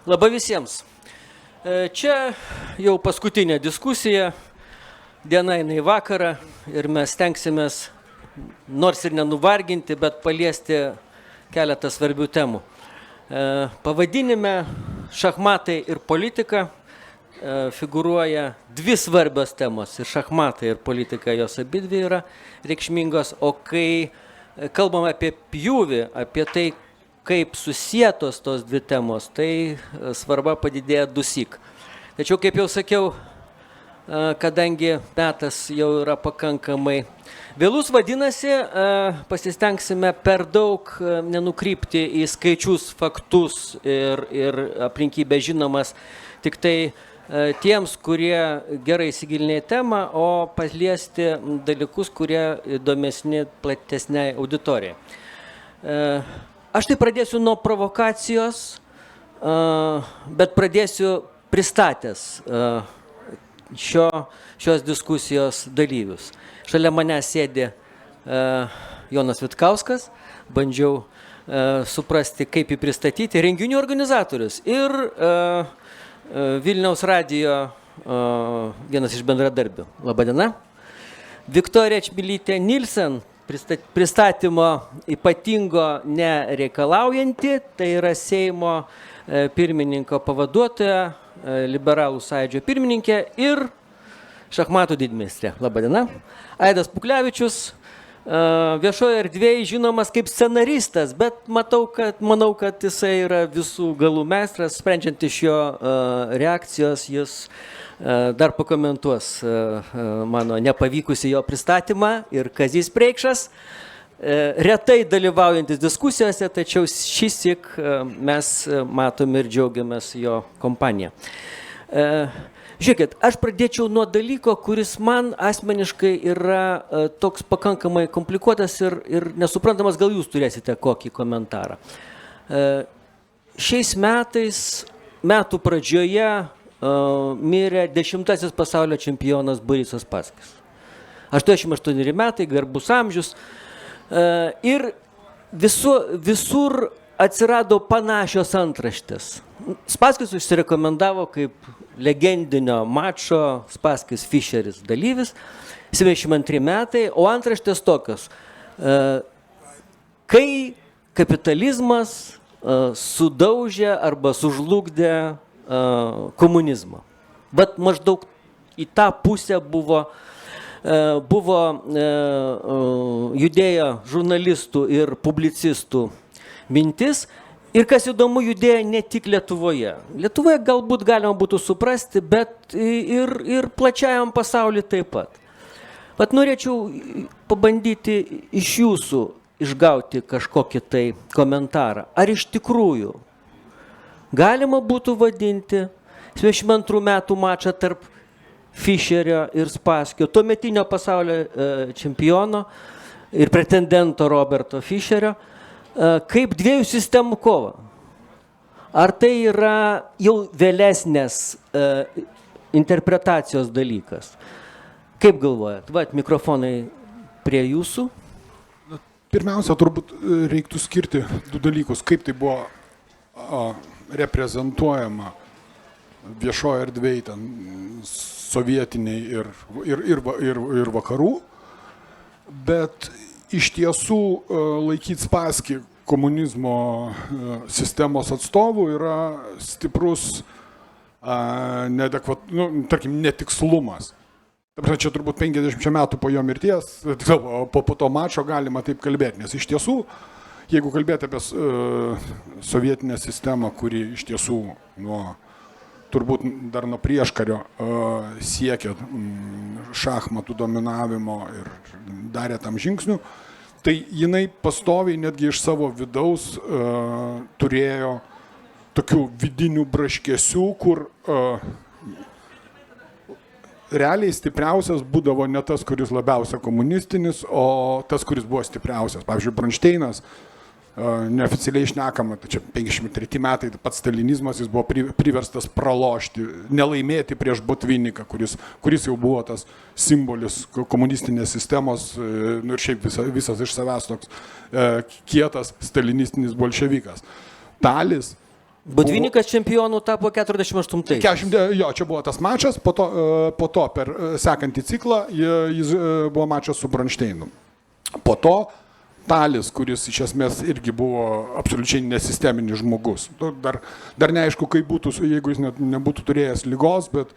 Labą visiems. Čia jau paskutinė diskusija, diena eina į vakarą ir mes stengsimės, nors ir nenuvarginti, bet paliesti keletą svarbių temų. Pavadinime šachmatai ir politika figūruoja dvi svarbios temos. Ir šachmatai ir politika, jos abidvi yra reikšmingos, o kai kalbam apie pjūvį, apie tai, kaip susietos tos dvi temos, tai svarba padidėja dusyk. Tačiau, kaip jau sakiau, kadangi metas jau yra pakankamai vėlus, vadinasi, pasistengsime per daug nenukrypti į skaičius, faktus ir aplinkybę žinomas tik tai tiems, kurie gerai įsigilinę į temą, o paliesti dalykus, kurie įdomesni platesniai auditorijai. Aš tai pradėsiu nuo provokacijos, bet pradėsiu pristatęs šios diskusijos dalyvius. Šalia manęs sėdi Jonas Vitkauskas, bandžiau suprasti, kaip jį pristatyti, renginių organizatorius ir Vilniaus radijo vienas iš bendradarbių. Labadiena. Viktorija Čmilytė Nilsen, pristatymo ypatingo nereikalaujanti, tai yra Seimo pirmininko pavaduotoja, liberalų sąjūdžio pirmininkė ir šachmatų didmeistrė. Labadiena. Aidas Puklevičius, viešoje erdvėje žinomas kaip scenaristas, bet manau, kad jisai yra visų galų meistras, sprendžiant iš jo reakcijos, jis dar pakomentuos mano nepavykusi jo pristatymą ir Kazys Preikšas, retai dalyvaujantis diskusijose, tačiau šįsyk mes matom ir džiaugiamės jo kompaniją. Žiūrėkit, aš pradėčiau nuo dalyko, kuris man asmeniškai yra toks pakankamai komplikuotas ir nesuprantamas, gal jūs turėsite kokį komentarą. Šiais metais, metų pradžioje, mirė 10. pasaulio čempionas Borisas Spaskis. 88 metai, garbus amžius. Ir visur atsirado panašios antraštės. Spaskis užsirekomendavo kaip legendinio mačo Spaskis Fischeris dalyvis, 72 metai, o antraštės tokios. Kai kapitalizmas sudaužė arba sužlugdė komunizmą. Bet maždaug į tą pusę buvo judėjo žurnalistų ir publicistų mintis. Ir kas įdomu, judėjo ne tik Lietuvoje. Lietuvoje galbūt galima būtų suprasti, bet ir plačiajam pasauliu taip pat. Bet norėčiau pabandyti iš jūsų išgauti kažkokį tai komentarą. Ar iš tikrųjų galima būtų vadinti 72 metų mačą tarp Fischerio ir Spaskio, tuometinio pasaulio čempiono ir pretendento Roberto Fischerio, kaip dviejų sistemų kovą? Ar tai yra jau vėlesnės interpretacijos dalykas? Kaip galvojat? Vat, mikrofonai prie jūsų. Pirmiausia, turbūt reiktų skirti du dalykus. Kaip tai buvo reprezentuojama viešoje erdvėje, ten sovietiniai ir vakarų, bet iš tiesų laikyti Spaskį komunizmo sistemos atstovų yra stiprus netikslumas. Čia turbūt 50 metų po jo mirties, po to mačo galima taip kalbėti, nes iš tiesų, jeigu kalbėti apie sovietinę sistemą, kuri iš tiesų turbūt dar nuo prieškario siekė šachmatų dominavimo ir darė tam žingsnių, tai jinai pastoviai netgi iš savo vidaus turėjo tokių vidinių braškesių, kur realiai stipriausias būdavo ne tas, kuris labiausia komunistinis, o tas, kuris buvo stipriausias. Pavyzdžiui, Bronšteinas, neoficialiai šnekama, tai čia 53 metai, pats stalinizmas, jis buvo priverstas pralošti, nelaimėti prieš Botviniką, kuris jau buvo tas simbolis komunistinės sistemos, ir šiaip visas iš savęs toks kietas stalinistinis bolševikas. Talis Budvinikas čempionų tapo 48. Jo, čia buvo tas mačas, po to per sekantį ciklą jis buvo mačas su Bronšteinu. Po to Talis, kuris iš esmės irgi buvo absoliučiai nesisteminis žmogus. Dar neaišku, kaip būtų, jeigu jis nebūtų turėjęs ligos, bet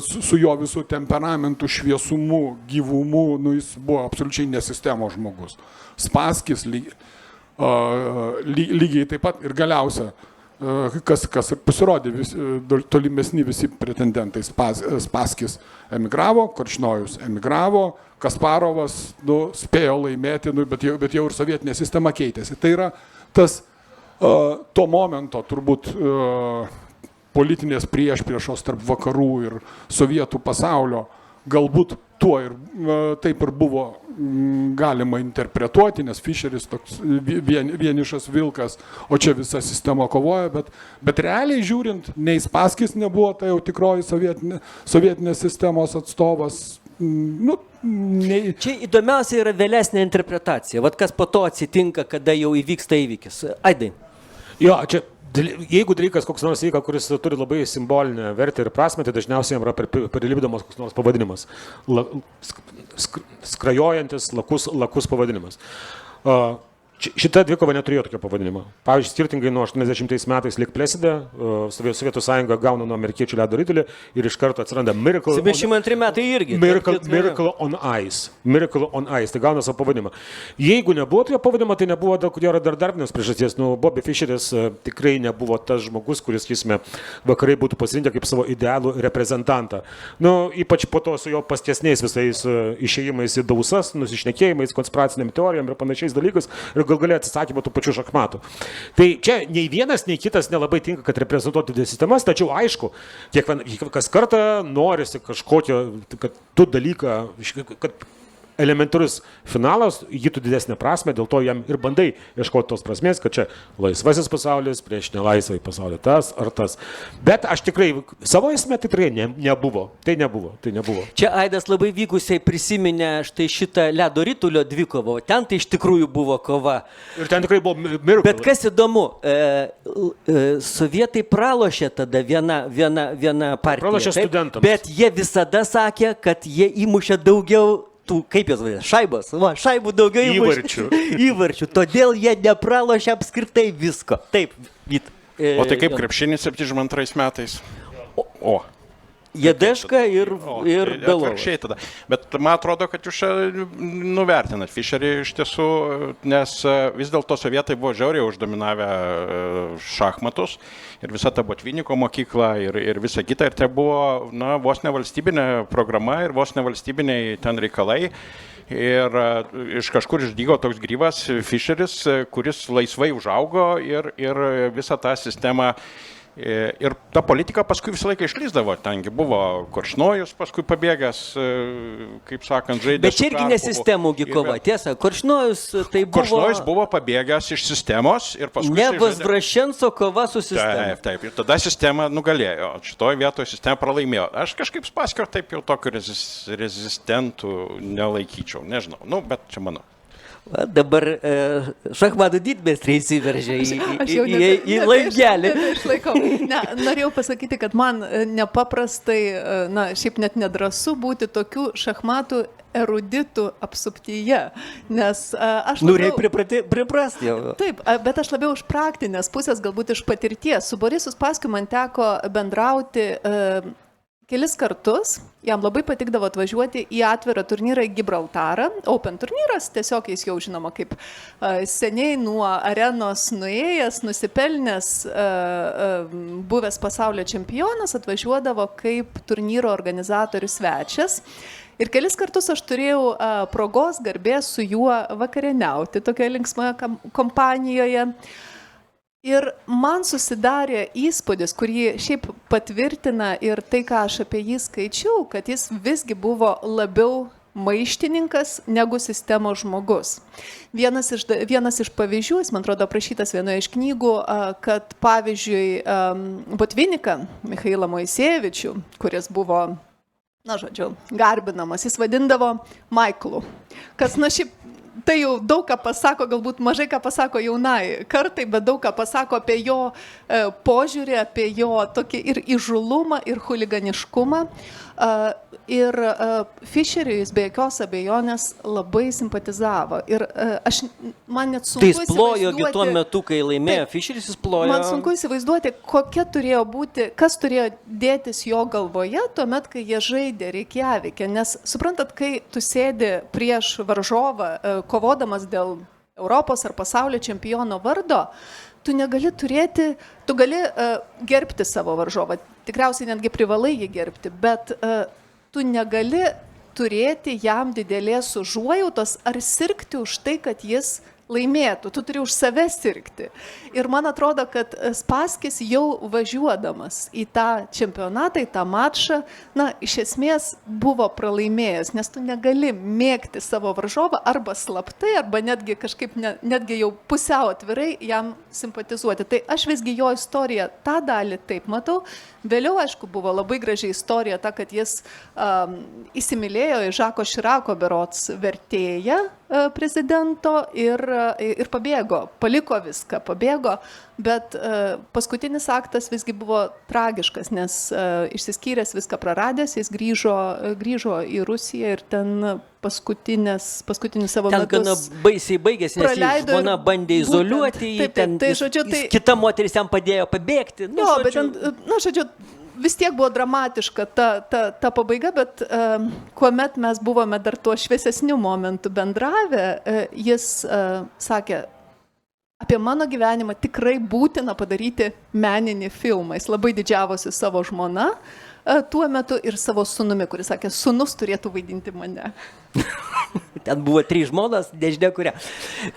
su jo visų temperamentų, šviesumu, gyvumu, jis buvo absoliučiai nesistemo žmogus. Spaskis lygiai taip pat ir galiausia, kas pasirodė tolimesni visi pretendentai. Spaskis emigravo, Korčnojus emigravo, Kasparovas spėjo laimėti, bet jau ir sovietinė sistema keitėsi. Tai yra tas to momento turbūt politinės priešpriešos tarp vakarų ir sovietų pasaulio galbūt tuo ir taip ir buvo galima interpretuoti, nes Fischeris toks vienišas vilkas, o čia visa sistema kovoja, bet realiai žiūrint, nei Spaskis nebuvo, tai jau tikroji sovietinės sistemos atstovas. Čia įdomiausia yra vėlesnė interpretacija. Vat kas po to atsitinka, kada jau įvyksta įvykis. Aidai. Jo, čia jeigu dalykas koks nors įvyka, kuris turi labai simbolinę vertę ir prasmę, tai dažniausiai jam yra prilipdomas koks nors pavadinimas. Skrajojantis, lakus pavadinimas. Šita dvikova neturėjo tokio pavadinimo. Pavyzdžiui, skirtingai nuo 80 metais Lik Pleside, Sovietų sąjunga gauna nuo amerikiečių ledo ritulį ir iš karto atsiranda Miracle 72 metai irgi. Miracle on Ice. Miracle on Ice. Tai gauna savo pavadinimą. Jeigu nebuvo tokio pavadinimo, tai nebuvo dar vienos priežasties. Bobby Fischeris tikrai nebuvo tas žmogus, kuris, sakysime, vakarai būtų pasirinkę kaip savo idealų reprezentantą. Ypač po to su jo pastesniais visais išėjimais į dausas, nusišnekėjimais, konspiraciniam teorijom ir panašiais dalykais. Ir gal galėjo atsisakymą tų pačių šachmatų. Tai čia nei vienas, nei kitas nelabai tinka, kad reprezentuotų sistemas, tačiau aišku, kas kartą norisi kažkokio, kad tu dalyką, kad elementarus finalas įgytų didesnę prasmę, dėl to jam ir bandai ieškoti tos prasmės, kad čia laisvasis pasaulis prieš nelaisvąjį pasaulį, tas ar tas. Bet aš tikrai, savo esmę tikrai nebuvo. Tai nebuvo. Čia Aidas labai vykusiai prisiminė štai šitą ledo ritulio dvikovą. Ten tai iš tikrųjų buvo kova. Ir ten tikrai buvo Miracle. Bet kas įdomu, sovietai pralošė tada vieną partiją. Pralošė studentams. Bet jie visada sakė, kad jie įmušė daugiau kaip jūs vadinate, šaibos, šaibų daugiau įvarčių. Todėl jie nepralošė apskritai visko. Taip, Vyt. O tai kaip krepšinis 72 metais? Jedeška ir Belovas. Tada. Bet man atrodo, kad jūs nuvertinat Fischerį iš tiesų, nes vis dėlto sovietai buvo žiauriai uždominavę šachmatus ir visa ta Botviniko mokykla ir visa kita. Ir tai buvo vos ne valstybinė programa ir vos ne valstybiniai ten reikalai. Ir iš kažkur išdygo toks gyvas Fischeris, kuris laisvai užaugo ir visą tą sistemą. Ir ta politika paskui visą laiką išlįsdavo. Tengi buvo Korčnojus paskui pabėgęs, kaip sakant, žaidė. Bet čia irgi ne sistemų kova, tiesa. Korčnojus tai buvo... Korčnojus buvo pabėgęs iš sistemos ir paskui... Ne Vozbrašenco kova su sistema. Taip. Ir tada sistema nugalėjo. Šitoje vietoje sistema pralaimėjo. Aš kažkaip Spaskio taip jau tokiu rezistentų nelaikyčiau. Nežinau, bet čia mano. Dabar šachmatų didmestriai įsiveržė į langelį. Norėjau pasakyti, kad man nepaprastai, šiaip net nedrąsu būti tokių šachmatų eruditų apsuptyje, nes aš labiau... priprasti jau. Taip, bet aš labiau iš praktinės pusės, galbūt iš patirties. Su Borisu Spaskiu man teko bendrauti kelis kartus. Jam labai patikdavo atvažiuoti į atvirą turnyrą į Gibraltarą. Open turnyras, tiesiog jis jau žinoma kaip seniai nuo arenos nuėjęs, nusipelnęs, buvęs pasaulio čempionas, atvažiuodavo kaip turnyro organizatorių svečias. Ir kelis kartus aš turėjau progos garbės su juo vakarieniauti tokioje linksmoje kompanijoje. Ir man susidarė įspūdis, kurį šiaip patvirtina ir tai, ką aš apie jį skaičiau, kad jis visgi buvo labiau maištininkas negu sistemos žmogus. Vienas iš pavyzdžių, jis man atrodo aprašytas vienoje iš knygų, kad pavyzdžiui Botviniką, Michailą Moisejevičių, kuris buvo, garbinamas, jis vadindavo Maiklu. Kas, šiaip tai jau daug ką pasako, galbūt mažai ką pasako jaunai kartai, bet daug ką pasako apie jo požiūrį, apie jo tokį ir įžulumą, ir huliganiškumą. Ir Fischeriui jis be jokios abejonės labai simpatizavo. Ir man net sunku Tai jis plojo įsivaizduoti... tuo metu, kai laimėjo Fischeris, jis plojo. Man sunku įsivaizduoti, kokia turėjo būti, kas turėjo dėtis jo galvoje tuomet, kai jie žaidė Reikjavike. Nes suprantat, kai tu sėdi prieš varžovą, kovodamas dėl Europos ar pasaulio čempiono vardo, tu negali turėti, tu gali gerbti savo varžovą, tikriausiai netgi privalai jį gerbti, bet tu negali turėti jam didelės užuojautos ar sirgti už tai, kad jis laimėtų, tu turi už save sirgti. Ir man atrodo, kad Spaskis jau važiuodamas į tą čempionatą, į tą mačą, iš esmės buvo pralaimėjęs, nes tu negali mėgti savo varžovą arba slaptai, arba netgi kažkaip, netgi jau pusiau atvirai jam simpatizuoti. Tai aš visgi jo istoriją, tą dalį taip matau. Vėliau, aišku, buvo labai graži istorija ta, kad jis įsimylėjo į Žako Širako berods vertėją prezidento ir pabėgo, paliko viską, pabėgo, bet paskutinis aktas visgi buvo tragiškas, nes išsiskyręs, viską praradęs, jis grįžo į Rusiją ir ten paskutinius savo metus. Ten gana baisiai baigėsi, nes žmona bandė izoliuoti jį, kita moteris jam padėjo pabėgti. Vis tiek buvo dramatiška ta pabaiga, bet kuomet mes buvome dar tuo šviesesniu momentu bendravę, jis sakė, apie mano gyvenimą tikrai būtina padaryti meninį filmą. Jis labai didžiavosi savo žmona tuo metu ir savo sūnumi, kuris sakė, sūnus turėtų vaidinti mane. Ten buvo 3 žmonos, nežinia kurią.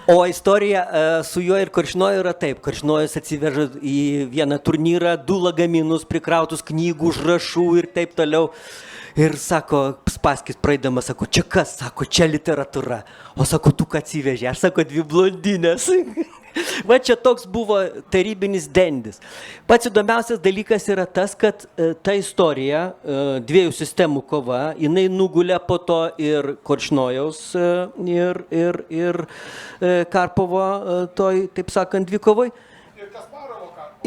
O istorija su juo ir Korčnoju yra taip. Korčnojus atsiveža į vieną turnyrą 2 lagaminus prikrautus knygų, užrašų ir taip toliau. Ir sako, Spaskis praeidamas, sako, čia kas? Sako, čia literatūra. O sako, tu ką atsivežė? Aš sako, 2 blondinės. Va čia toks buvo tarybinis dendis. Pats įdomiausias dalykas yra tas, kad ta istorija, 2 sistemų kova, jinai nugulė po to ir Korčnojaus ir Karpovo toj, taip sakant, dvikovoj.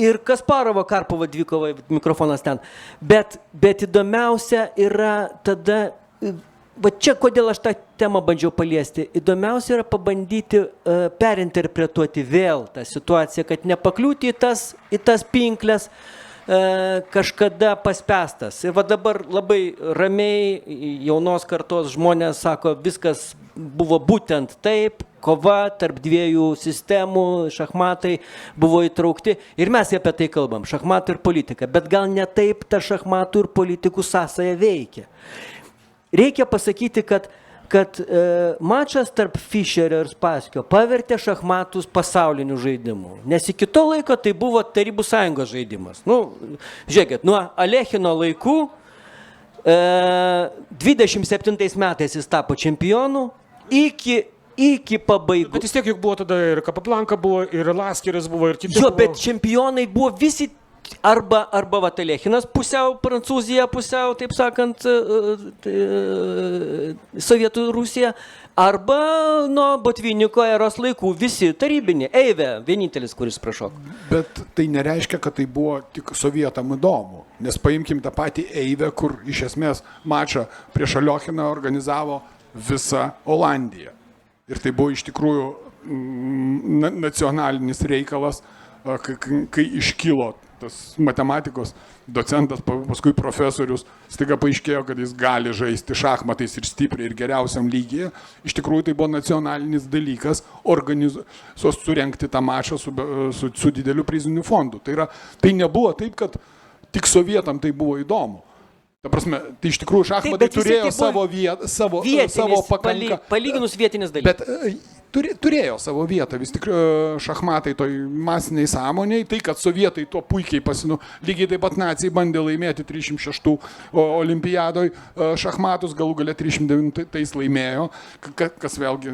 Ir Kasparovo Karpovo dvikovoj, mikrofonas ten. Bet įdomiausia yra tada, va čia kodėl aš tą temą bandžiau paliesti, įdomiausia yra pabandyti perinterpretuoti vėl tą situaciją, kad nepakliūti į tas pinklės kažkada paspęstas. Ir va dabar labai ramiai jaunos kartos žmonės sako, viskas buvo būtent taip, kova tarp 2 sistemų, šachmatai buvo įtraukti ir mes apie tai kalbam, šachmatai ir politika, bet gal ne taip ta šachmatų ir politikų sąsaja veikia. Reikia pasakyti, kad mačas tarp Fischerio ir Spaskio pavertė šachmatus pasauliniu žaidimu, nes iki to laiko tai buvo Tarybų Sąjungos žaidimas. Žiūrėkit, nuo Alechino laikų 27 metais jis tapo čempionu iki pabaigų. Bet vis tiek juk buvo tada ir Kapablanka buvo, ir Laskeris buvo, ir kiti. Jo, bet čempionai buvo visi arba Alechinas, pusiau Prancūzija, pusiau, taip sakant, Sovietų Rusija, arba nuo Botviniko eros laikų visi tarybiniai. Eive, vienintelis, kuris prašok. Bet tai nereiškia, kad tai buvo tik sovietam įdomu. Nes paimkim tą patį Eive, kur iš esmės mačą prieš Aliochiną organizavo visa Olandija. Ir tai buvo iš tikrųjų nacionalinis reikalas, kai iškilo tas matematikos docentas, paskui profesorius, staiga paaiškėjo, kad jis gali žaisti šachmatais ir stipriai ir geriausiam lygyje. Iš tikrųjų tai buvo nacionalinis dalykas surengti tą mačą su dideliu priziniu fondu. Tai nebuvo taip, kad tik sovietam tai buvo įdomu. Ta prasme, tai iš tikrųjų šachmatai turėjo savo vietą, savo pakankamą. Palyginus vietinis dalykas. Bet turėjo savo vietą, vis tik šachmatai toj masiniai sąmoniai, tai kad sovietai tuo puikiai lygiai taip pat nacijai bandė laimėti 306 olimpiadoj šachmatus, galų gale 309 laimėjo, kas vėlgi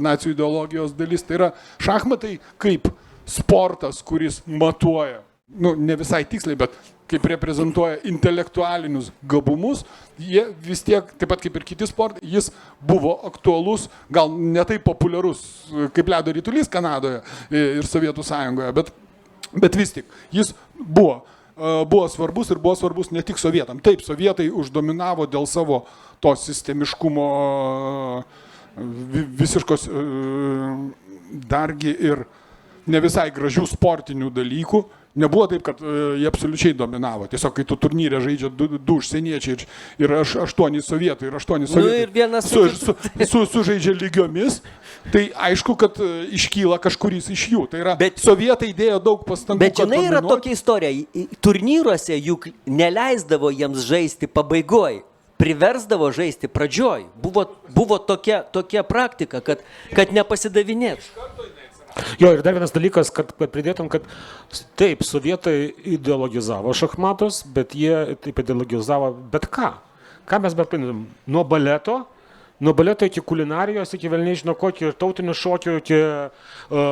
nacijų ideologijos dalis. Tai yra šachmatai kaip sportas, kuris matuoja ne visai tiksliai, bet kaip reprezentuoja intelektualinius gabumus, jie vis tiek, taip pat kaip ir kiti sportai, jis buvo aktualus, gal ne taip populiarus kaip ledo ritulys Kanadoje ir Sovietų sąjungoje, bet vis tik jis buvo svarbus ir buvo svarbus ne tik sovietam. Taip, sovietai uždominavo dėl savo to sistemiškumo visiškos dargi ir ne visai gražių sportinių dalykų. Nebuvo taip, kad jie absoliučiai dominavo. Tiesiog, kai tu turnyre žaidžia du užsieniečiai ir 8 sovietai ir 8 sovietai ir vienas sužaidžia lygiomis, tai aišku, kad iškyla kažkuris iš jų. Tai yra, sovietai dėjo daug pastangų. Bet žinai, yra tokia istorija. Turnyruose juk neleisdavo jiems žaisti pabaigoj. Priversdavo žaisti pradžioj. Buvo tokia praktika, kad nepasidavinėtų. Jo, ir dar vienas dalykas, kad pridėtum, kad taip, sovietai ideologizavo šachmatus, bet jie taip ideologizavo bet ką. Ką mes bet paminėtum? Nuo baleto iki kulinarijos, iki velniai žino kokio, ir tautinių šokių, iki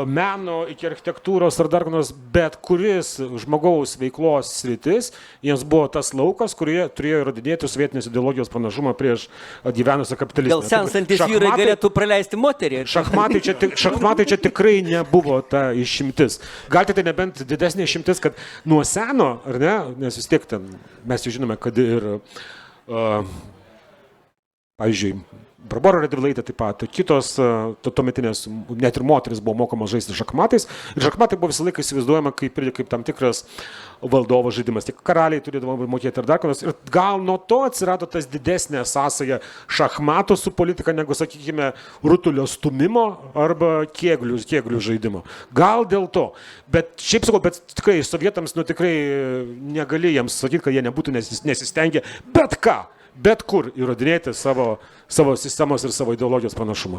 meno, iki architektūros ar dar nors, bet kuris žmogaus veiklos sritis, jiems buvo tas laukas, kurie turėjo įrodinėti sovietinės ideologijos pranašumą prieš gyvenusią kapitalistinę. Gal sensantis vyrai galėtų praleisti moterį? Šachmatai čia tikrai nebuvo ta išimtis. Gal tai nebent didesnė išimtis, kad nuo seno, ar ne, nes vis tiek ten mes jau žinome, kad ir, pavyzdžiui, Barbora Radvilaitė taip pat, kitos tuometinės, net ir moteris buvo mokamos žaisti šachmatais. Ir šachmatai buvo visą laiką įsivaizduojama kaip tam tikras valdovo žaidimas. Tik karaliai turėdavo mokėti ir dar ką nors. Ir gal nuo to atsirado tas didesnė sąsaja šachmatų su politika, negu, sakykime, rutulio stumimo arba kėglių žaidimo. Gal dėl to. Bet šiaip sakau, bet tikrai sovietams tikrai negali jiems sakyti, kad jie nebūtų nesistengę bet ką. Bet kur įrodinėti savo sistemos ir savo ideologijos pranašumą.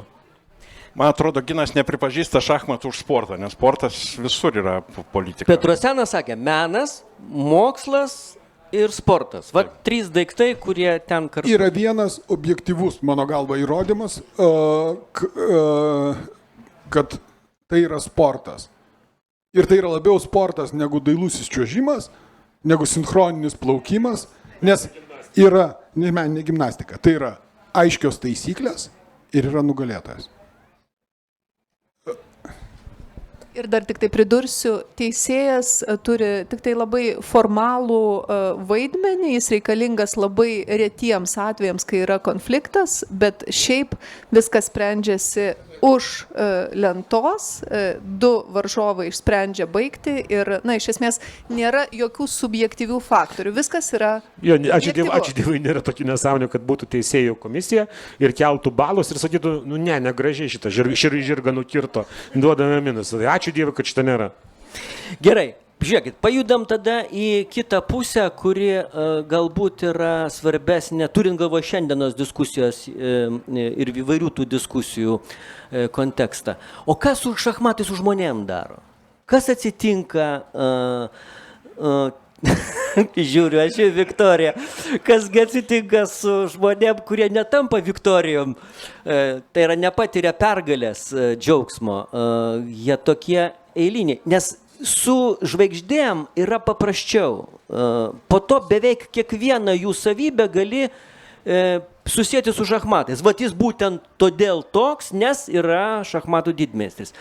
Man atrodo, Ginas nepripažįsta šachmatų už sportą, nes sportas visur yra politika. Petrosenas sakė, menas, mokslas ir sportas. Va, 3 daiktai, kurie ten kartu. Yra vienas objektyvus, mano galva, įrodymas, kad tai yra sportas. Ir tai yra labiau sportas negu dailusis čiuožimas, negu sinchroninis plaukimas, nes yra meninė gimnastika, tai yra aiškios taisyklės ir yra nugalėtojas. Ir dar tik tai pridursiu, teisėjas turi tik tai labai formalų vaidmenį, jis reikalingas labai retiems atvejams, kai yra konfliktas, bet šiaip viskas sprendžiasi už lentos, 2 varžovai išsprendžia baigti ir, iš esmės, nėra jokių subjektyvių faktorių, viskas yra Ačiū Dievui, nėra tokių nesąmonių, kad būtų teisėjų komisija ir keltų balus ir sakytų, negražiai šitą žirgą nukirto, duodame minusą. Ačiū Dievui, kad šitą nėra. Gerai, žiūrėkit, pajudam tada į kitą pusę, kuri galbūt yra svarbesnė, turint galvo šiandienos diskusijos ir įvairių tų diskusijų kontekstą. O kas su šachmatais su žmonėm daro? Kas atsitinka, žiūriu, aš į Viktoriją, kasgi atsitinka su žmonėm, kurie netampa Viktorijom, tai yra nepatiria pergalės džiaugsmo, jie tokie eiliniai, nes su žvaigždėm yra paprasčiau. Po to beveik kiekvieną jų savybę gali susijęti su šachmatais. Vat jis būtent todėl toks, nes yra šachmatų didmeistris.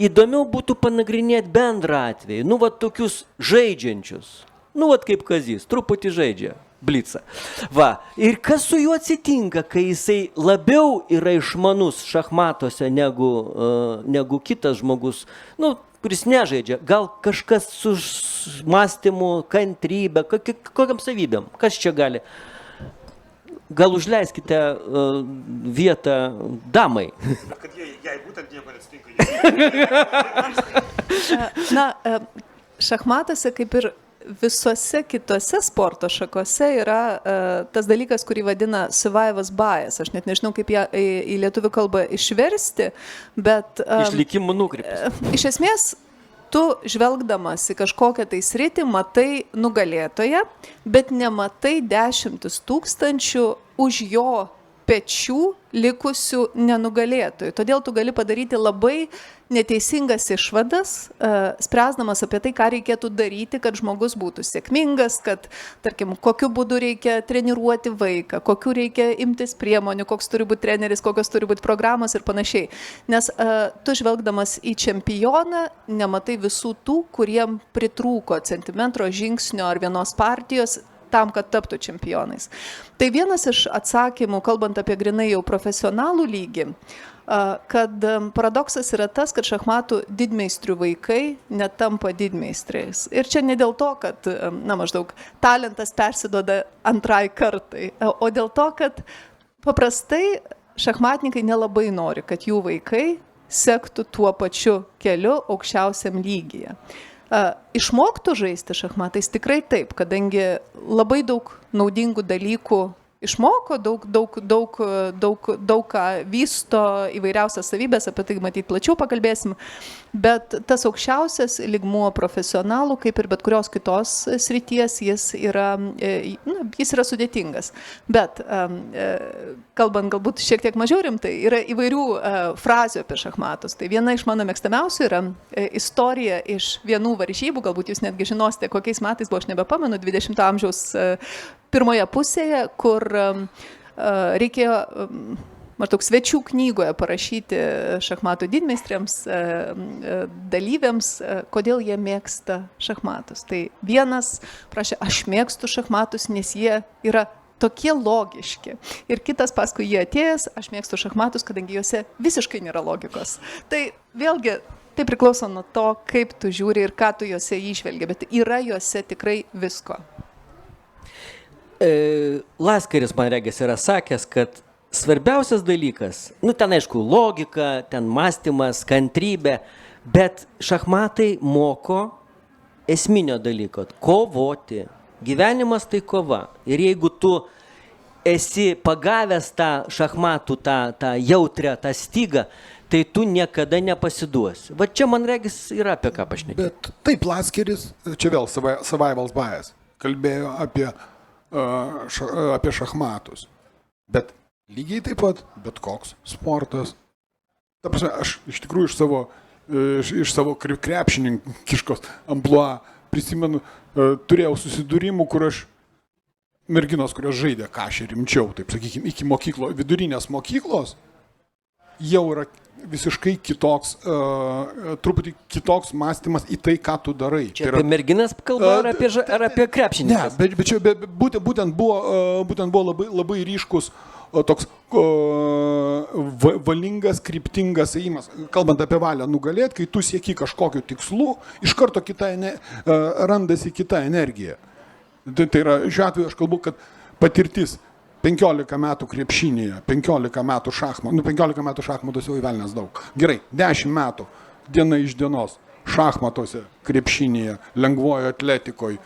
Įdomiau būtų panagrinėti bendrą atvejį, tokius žaidžiančius. Kaip Kazys, truputį žaidžia blicą. Va, ir kas su juo atsitinka, kai jisai labiau yra išmanus šachmatuose negu kitas žmogus, kuris nežaidžia, gal kažkas su mąstymu, kantrybė, kokiam savybėm, kas čia gali? Gal užleiskite vietą damai. Kad jai būtent nieko neatsitinka. Šachmatuose, kaip ir visose kitose sporto šakose, yra tas dalykas, kurį vadina survivor's bias. Aš net nežinau, kaip ją į lietuvių kalbą išversti, bet... Išlikimų nukrypis. Iš esmės, tu žvelgdamas į kažkokią tai sritį matai nugalėtoją, bet nematai 10 000 už jo pečių likusių nenugalėtojų. Todėl tu gali padaryti labai neteisingas išvadas, spręsdamas apie tai, ką reikėtų daryti, kad žmogus būtų sėkmingas, kad, tarkim, kokiu būdu reikia treniruoti vaiką, kokiu reikia imtis priemonių, koks turi būti treneris, kokios turi būti programos ir panašiai. Nes tu žvelgdamas į čempioną nematai visų tų, kuriem pritrūko centimetro žingsnio ar vienos partijos tam, kad taptų čempionais. Tai vienas iš atsakymų, kalbant apie grinai jau profesionalų lygį, kad paradoksas yra tas, kad šachmatų didmeistrių vaikai netampa didmeistrais. Ir čia ne dėl to, kad, maždaug talentas persiduoda antrai kartai, o dėl to, kad paprastai šachmatininkai nelabai nori, kad jų vaikai sektų tuo pačiu keliu aukščiausiam lygyje. Išmoktų žaisti šachmatais tikrai taip, kadangi labai daug naudingų dalykų išmoko, daug ką vysto, įvairiausias savybės, apie tai matyt plačiau pakalbėsim, bet tas aukščiausias lygmuo profesionalų, kaip ir bet kurios kitos srities, jis yra sudėtingas. Bet, kalbant galbūt šiek tiek mažiau rimtai, yra įvairių frazių apie šachmatus. Tai viena iš mano mėgstamiausių yra istorija iš vienų varžybų, galbūt jūs netgi žinosite, kokiais metais buvo, aš nebepamenu, 20 amžiaus pirmoje pusėje, kur reikėjo maždaug svečių knygoje parašyti šachmatų didmeistriams, dalyviams, kodėl jie mėgsta šachmatus. Tai vienas prašė, aš mėgstu šachmatus, nes jie yra tokie logiški. Ir kitas paskui jie atėjęs, aš mėgstu šachmatus, kadangi juose visiškai nėra logikos. Tai vėlgi, tai priklauso nuo to, kaip tu žiūri ir ką tu juose įžvelgi, bet yra juose tikrai visko. Laskaris, man regis, yra sakęs, kad svarbiausias dalykas, ten aišku, logika, ten mąstymas, kantrybė, bet šachmatai moko esminio dalyko – kovoti. Gyvenimas tai kova. Ir jeigu tu esi pagavęs tą šachmatų, tą jautrią, tą stygą, tai tu niekada nepasiduosi. Va čia, man regis, yra apie ką pašnekėti. Bet taip, Laskeris, čia vėl survival bias, kalbėjo apie šachmatus. Bet lygiai taip pat, bet koks sportas. Ta prasme, aš iš tikrųjų iš savo krepšininkiškos amplua prisimenu, turėjau susidūrimų, kur aš merginos, kurios žaidė kažkai rimčiau, taip sakykime, iki vidurinės mokyklos, jau yra visiškai kitoks, truputį kitoks mąstymas į tai, ką tu darai. Čia apie merginas kalba ar apie krepšininkas? Ne, bet čia būtent buvo labai ryškus toks valingas, kryptingas ėjimas. Kalbant apie valią nugalėti, kai tu sieki kažkokiu tikslu, iš karto randasi kita energija. Tai yra, šiuo atveju aš kalbu, kad patirtis 15 metų krepšinėje, 15 metų šachmatų, 15 metų šachmatuose jau įvelnės daug. Gerai, 10 metų diena iš dienos šachmatuose, krepšinėje, lengvojo atletikoje,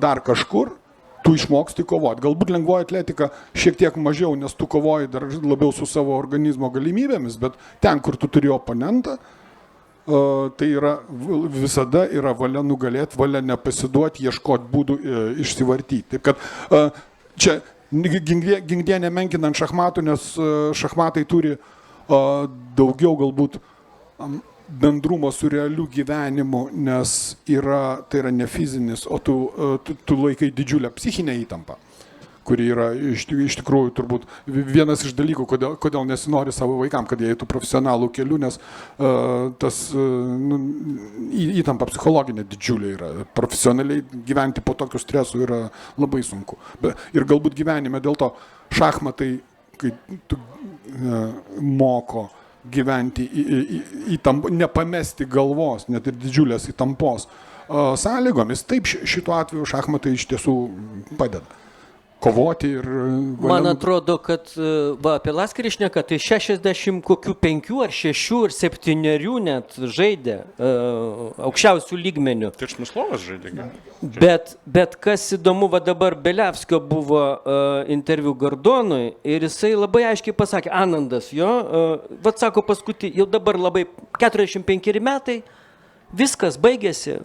dar kažkur, tu išmoksti kovoti. Galbūt lengvoji atletika šiek tiek mažiau, nes tu kovoji dar labiau su savo organizmo galimybėmis, bet ten, kur tu turi oponentą, tai visada yra valia nugalėti, valia nepasiduoti, ieškoti būdų išsivartyti. Taip kad čia ginkdienė menkinant šachmatų, nes šachmatai turi daugiau galbūt bendrumo su realiu gyvenimu, nes tai yra ne fizinis, o tu laikai didžiulę psichinę įtampą, kuri yra iš tikrųjų turbūt vienas iš dalykų, kodėl nesinori savo vaikam, kad jie eitų profesionalų keliu, nes tas įtampa psichologinė didžiulė yra. Profesionaliai gyventi po tokiu stresu yra labai sunku. Ir galbūt gyvenime dėl to šachmatai, kai tu moko gyventi nepamesti galvos, net ir didžiulės įtampos sąlygomis, taip šituo atveju šachmatai iš tiesų padeda kovoti ir... Man atrodo, kad apie Laskerį šneka, tai 65 ar 6 ar 7 net žaidė aukščiausių lygmenių. Tai Šmislovas žaidė. Bet kas įdomu, va dabar Beliavskio buvo interviu Gardonui ir jisai labai aiškiai pasakė, Anandas jo, va sako paskutį, jau dabar labai 45 metai, Viskas baigėsi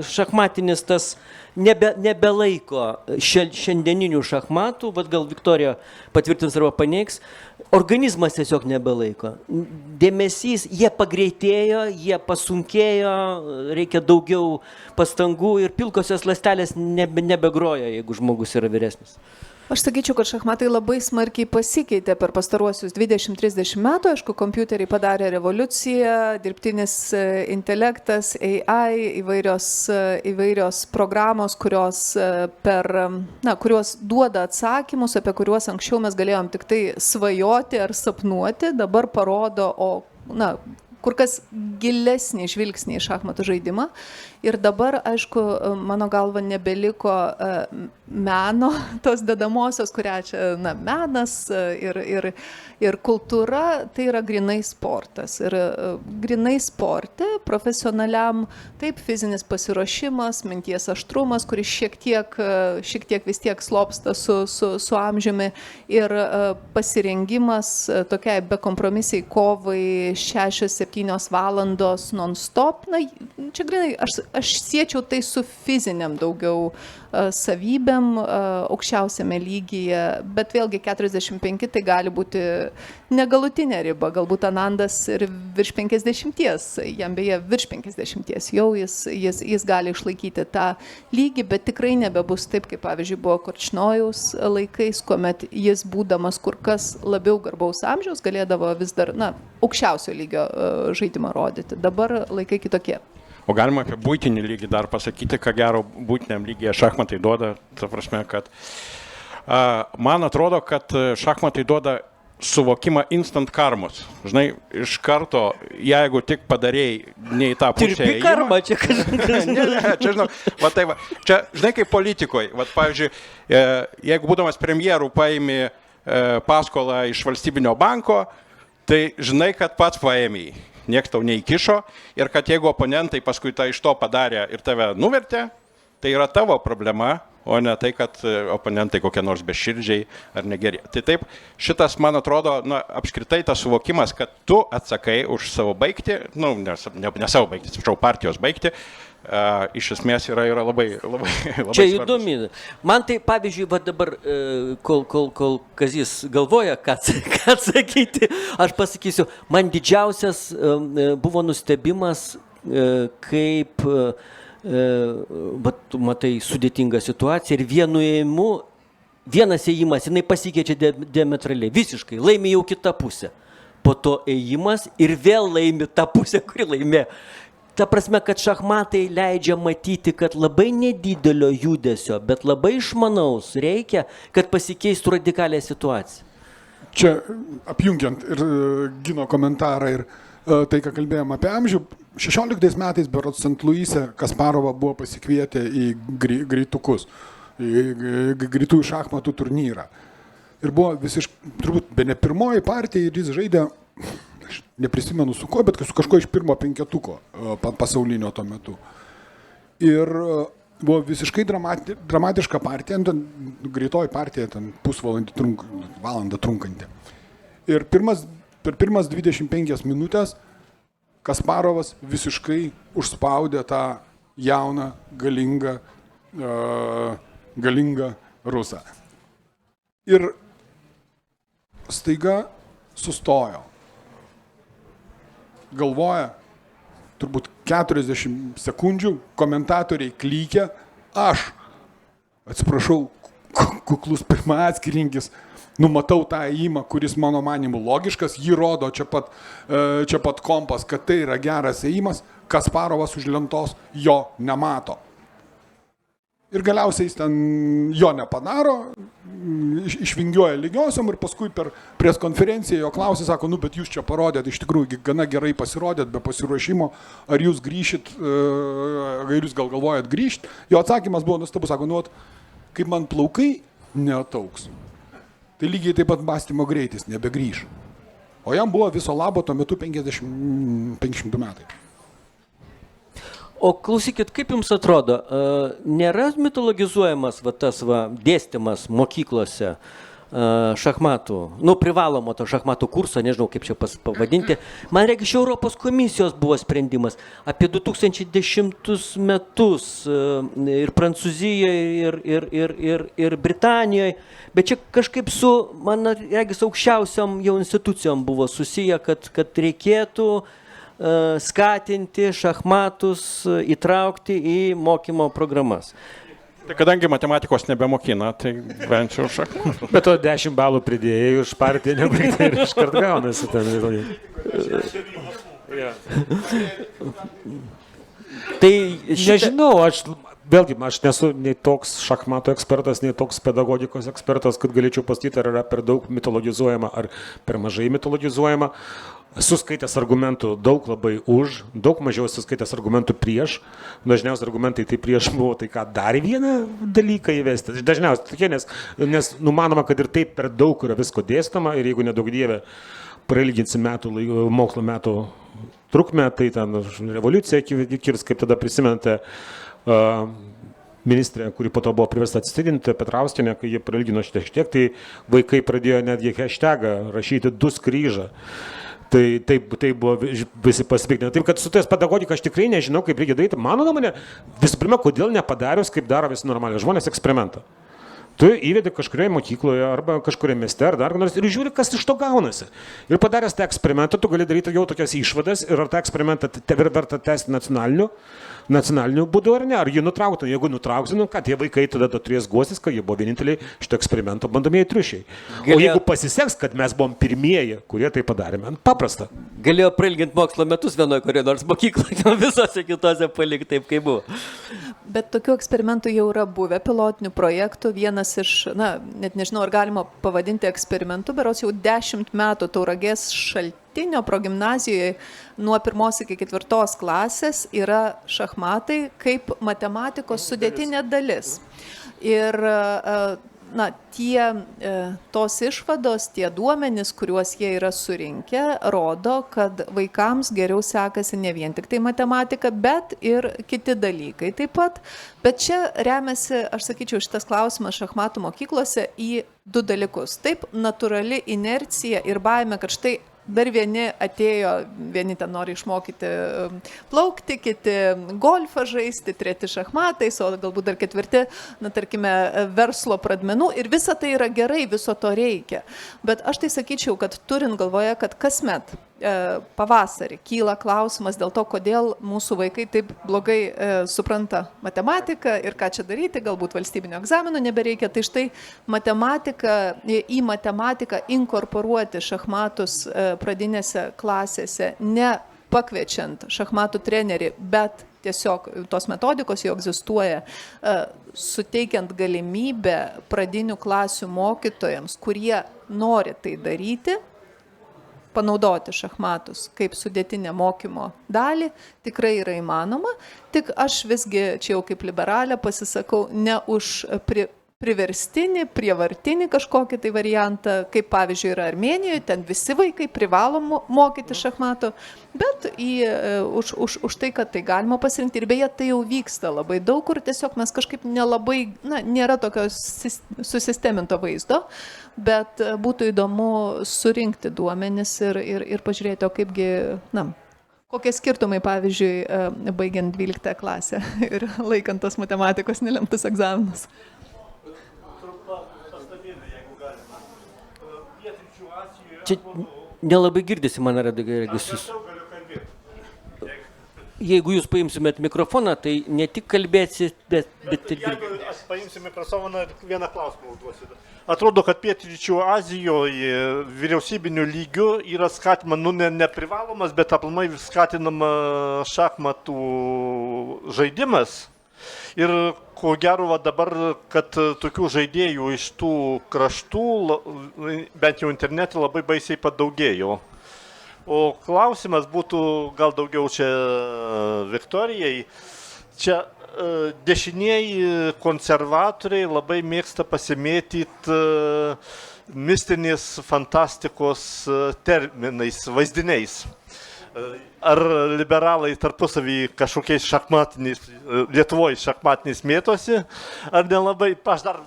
šachmatinis tas nebelaiko šiandieninių šachmatų, bet gal Viktorija patvirtins arba paneigs, organizmas tiesiog nebelaiko. Dėmesys, jie pagreitėjo, jie pasunkėjo, reikia daugiau pastangų ir pilkosios ląstelės nebegroja, jeigu žmogus yra vyresnis. Aš sakyčiau, kad šachmatai labai smarkiai pasikeitė per pastaruosius 20-30 metų. Aišku, kompiuteriai padarė revoliuciją, dirbtinis intelektas, AI, įvairios programos, kurios duoda atsakymus, apie kuriuos anksčiau mes galėjom tik tai svajoti ar sapnuoti, dabar parodo, kur kas gilesnį žvilgsnį į šachmatų žaidimą. Ir dabar, aišku, mano galva nebeliko meno, tos dedamosios, kurią čia, menas ir kultūra, tai yra grinai sportas. Ir grinai sporte, profesionaliam, taip, fizinis pasiruošimas, minties aštrumas, kuris šiek tiek vis tiek slopsta su amžiumi ir pasirengimas tokiai bekompromisiai kovai 6-7 valandos non-stop. Čia grinai, aš siečiau tai su fiziniam daugiau savybėm aukščiausiame lygyje, bet vėlgi 45 tai gali būti negalutinė riba, galbūt Anandas ir virš 50, jam beje virš 50, jau jis gali išlaikyti tą lygį, bet tikrai nebebus taip, kaip pavyzdžiui buvo Korčnojaus laikais, kuomet jis būdamas kur kas labiau garbaus amžiaus galėdavo vis dar aukščiausio lygio žaidimą rodyti. Dabar laikai kitokie. O galima apie būtinį lygį dar pasakyti, ką gero būtiniam lygyje šachmatai duoda. Ta prasme, kad man atrodo, kad šachmatai duoda suvokimą instant karmos. Žinai, iš karto, jeigu tik padarėjai ne į tą pusę. Tirpi karma, čia kažkas. Ne, čia žinau, čia, žinai, kaip politikoje, pavyzdžiui, jeigu būdamas premjerų paimi paskolą iš valstybinio banko, tai žinai, kad pats paėmėjai. Niekas tau neįkišo ir kad jeigu oponentai paskui tą iš to padarė ir tave nuvertė, tai yra tavo problema, o ne tai, kad oponentai kokie nors beširdžiai ar negeri. Tai taip, šitas, man atrodo, apskritai tas suvokimas, kad tu atsakai už savo baigtį, ne savo baigtį, atsiprašau, partijos baigtį, iš esmės yra labai čia įdomi. Man tai, pavyzdžiui, dabar, kol Kazys galvoja, ką atsakyti, aš pasakysiu, man didžiausias buvo nustebimas, kaip, matai, sudėtinga situacija ir vienas ėjimas, jinai pasikeičia diametraliai, visiškai, laimi jau kitą pusę. Po to ėjimas ir vėl laimi tą pusę, kuri laimė. Ta prasme, kad šachmatai leidžia matyti, kad labai nedidelio judesio, bet labai išmanaus reikia, kad pasikeistų radikalią situaciją. Čia apjungiant ir Gino komentarą ir tai, ką kalbėjom apie amžių, 16 metais berods St. Louis'e Kasparovą buvo pasikvietę į greitukus, į greitųjų šachmatų turnyrą. Ir buvo visiškai, turbūt, bene pirmoji partija ir jis žaidė, aš neprisimenu su ko, bet su kažko iš pirmo penketuko pasaulinio tuo metu. Ir buvo visiškai dramatiška partija, greitoji partija, pusvalandį, valandą trunkanti. Ir per pirmas 25 minutės Kasparovas visiškai užspaudė tą jauną, galingą rusą. Ir staiga sustojo. Galvoja, turbūt 40 sekundžių, komentatoriai klykia, aš, atsiprašau, kuklus pirmaatskirinkis, numatau tą ėjimą, kuris mano manimu logiškas, jį rodo čia pat kompas, kad tai yra geras ėjimas, Kasparovas už lentos jo nemato. Ir galiausiai jis ten jo nepadaro, išvingiuoja lygiosiom ir paskui per preskonferenciją jo klausė, sako, bet jūs čia parodėt, iš tikrųjų gana gerai pasirodėt be pasiruošimo, ar jūs grįšit, ar jūs gal galvojat grįžt. Jo atsakymas buvo nustabus, sako, kaip man plaukai neatauks, tai lygiai taip pat mąstymo greitis nebegrįš. O jam buvo viso labo tuo metu 500 metai. O klausykit, kaip jums atrodo, nėra mitologizuojamas tas dėstymas mokyklose šachmatų, privalomo to šachmatų kurso, nežinau kaip čia pavadinti. Man reikia, iš Europos komisijos buvo sprendimas apie 2010 metus ir Prancūzijoje, ir Britanijoje, bet čia kažkaip su, man reikia, aukščiausiom jau institucijom buvo susiję, kad reikėtų skatinti šachmatus, įtraukti į mokymo programas. Tai kadangi matematikos nebemokina, tai bent jau šachmatų. Bet to 10 balų pridėjai už partiją nebaigtai ir iškart gaunasi ten. Tai Nežinau, aš nesu nei toks šachmato ekspertas, nei toks pedagogikos ekspertas, kad galėčiau pasakyti, ar yra per daug mitologizuojama, ar per mažai mitologizuojama. Suskaitęs argumentų daug labai už, daug mažiau suskaitęs argumentų prieš. Dažniausiai argumentai tai prieš buvo, tai ką dar vieną dalyką įvesti. Dažniausiai tokie, nes numanoma, kad ir taip per daug yra visko dėstoma ir jeigu nedaug dievė prailginsi mokslo metų trukmę, tai ten revoliucija kirs, kaip tada prisimenate ministrė, kuri po to buvo priversta atsistatydinti, Petrauskienė, kai jie prailgino šiek tiek, tai vaikai pradėjo netgi hashtagą rašyti 2 kryžą. Tai buvo visi pasipiktinę. Taip, kad su tais pedagogika aš tikrai nežinau, kaip reikia daryti. Mano nuomonė, visų pirma, kodėl nepadarius, kaip daro visi normaliai žmonės, eksperimentą. Tu įvedi kažkurioje mokykloje arba kažkurioje mieste ar dar nors ir žiūri, kas iš to gaunasi. Ir padaręs tą eksperimentą, tu gali daryti jau tokias išvadas ir ar tą eksperimentą verta tęsti nacionaliniu būdu ar ne, ar jį nutrauktų. Jeigu nutrauksi, ką tie vaikai tada turės guostis, kad jie buvo vieninteliai šito eksperimento bandomieji triušiai. O jeigu pasiseks, kad mes buvom pirmieji, kurie tai padarėme, paprasta. Galėjo prailginti mokslo metus vienoje kurioje nors mokykloje, visose kitose palikti taip, kaip buvo. Bet tokių eksperimentų jau yra buvę, pilotinių projektų. Vienas iš, net nežinau, ar galima pavadinti eksperimentu, berods jau 10 metų Tauragės Šaltinio progimnazijoje nuo 1 iki 4 klasės yra šachmatai kaip matematikos sudėtinė dalis. Ir tos išvados, tie duomenys, kuriuos jie yra surinkę, rodo, kad vaikams geriau sekasi ne vien tik tai matematika, bet ir kiti dalykai taip pat. Bet čia remiasi, aš sakyčiau, šitas klausimas šachmatų mokyklose į 2 dalykus. Taip, natūrali inercija ir baimė, kad štai dar vieni atėjo, vieni ten nori išmokyti plaukti, kiti golfą žaisti, treti šachmatais, o galbūt dar 4, tarkime, verslo pradmenų. Ir visa tai yra gerai, viso to reikia. Bet aš tai sakyčiau, kad turint galvoje, kad kasmet pavasarį kyla klausimas dėl to, kodėl mūsų vaikai taip blogai supranta matematiką ir ką čia daryti, galbūt valstybinio egzamino nebereikia. Tai štai į matematiką inkorporuoti šachmatus pradinėse klasėse, ne pakviečiant šachmatų trenerį, bet tiesiog tos metodikos jau egzistuoja, suteikiant galimybę pradinių klasių mokytojams, kurie nori tai daryti, panaudoti šachmatus kaip sudėtinę mokymo dalį, tikrai yra įmanoma. Tik aš visgi čia jau kaip liberalė pasisakau ne už priverstinį, prievartinį kažkokį tai variantą, kaip pavyzdžiui yra Armėnijoje, ten visi vaikai privalo mokyti šachmatų, bet už tai, kad tai galima pasirinkti. Ir beje, tai jau vyksta labai daug, kur tiesiog mes kažkaip nelabai, nėra tokio susisteminto vaizdo, bet būtų įdomu surinkti duomenis ir pažiūrėti, o kaipgi, kokie skirtumai, pavyzdžiui, baigiant 12 klasę ir laikant tos matematikos nelemtus egzaminus. Čia nelabai girdisi, man regis. Jeigu jūs paimsimėt mikrofoną, tai ne tik kalbėsit, bet ir girdėsit. Aš paimsiu mikrofoną ir vieną klausimą užduosiu. Atrodo, kad Pietryčių Azijoje vyriausybiniu lygiu yra skatinama, neprivalomas, bet aplamai skatinama šachmatų žaidimas. Ir ko gero dabar, kad tokių žaidėjų iš tų kraštų, bent jau internete, labai baisiai padaugėjo. O klausimas būtų gal daugiau čia Viktorijai. Čia dešinieji konservatoriai labai mėgsta pasimėtyti mistinės fantastikos terminais, vaizdiniais. Ar liberalai tarpusavį kažkokiais šachmatiniais, Lietuvoje šachmatiniais mėtosi, ar nelabai, aš dar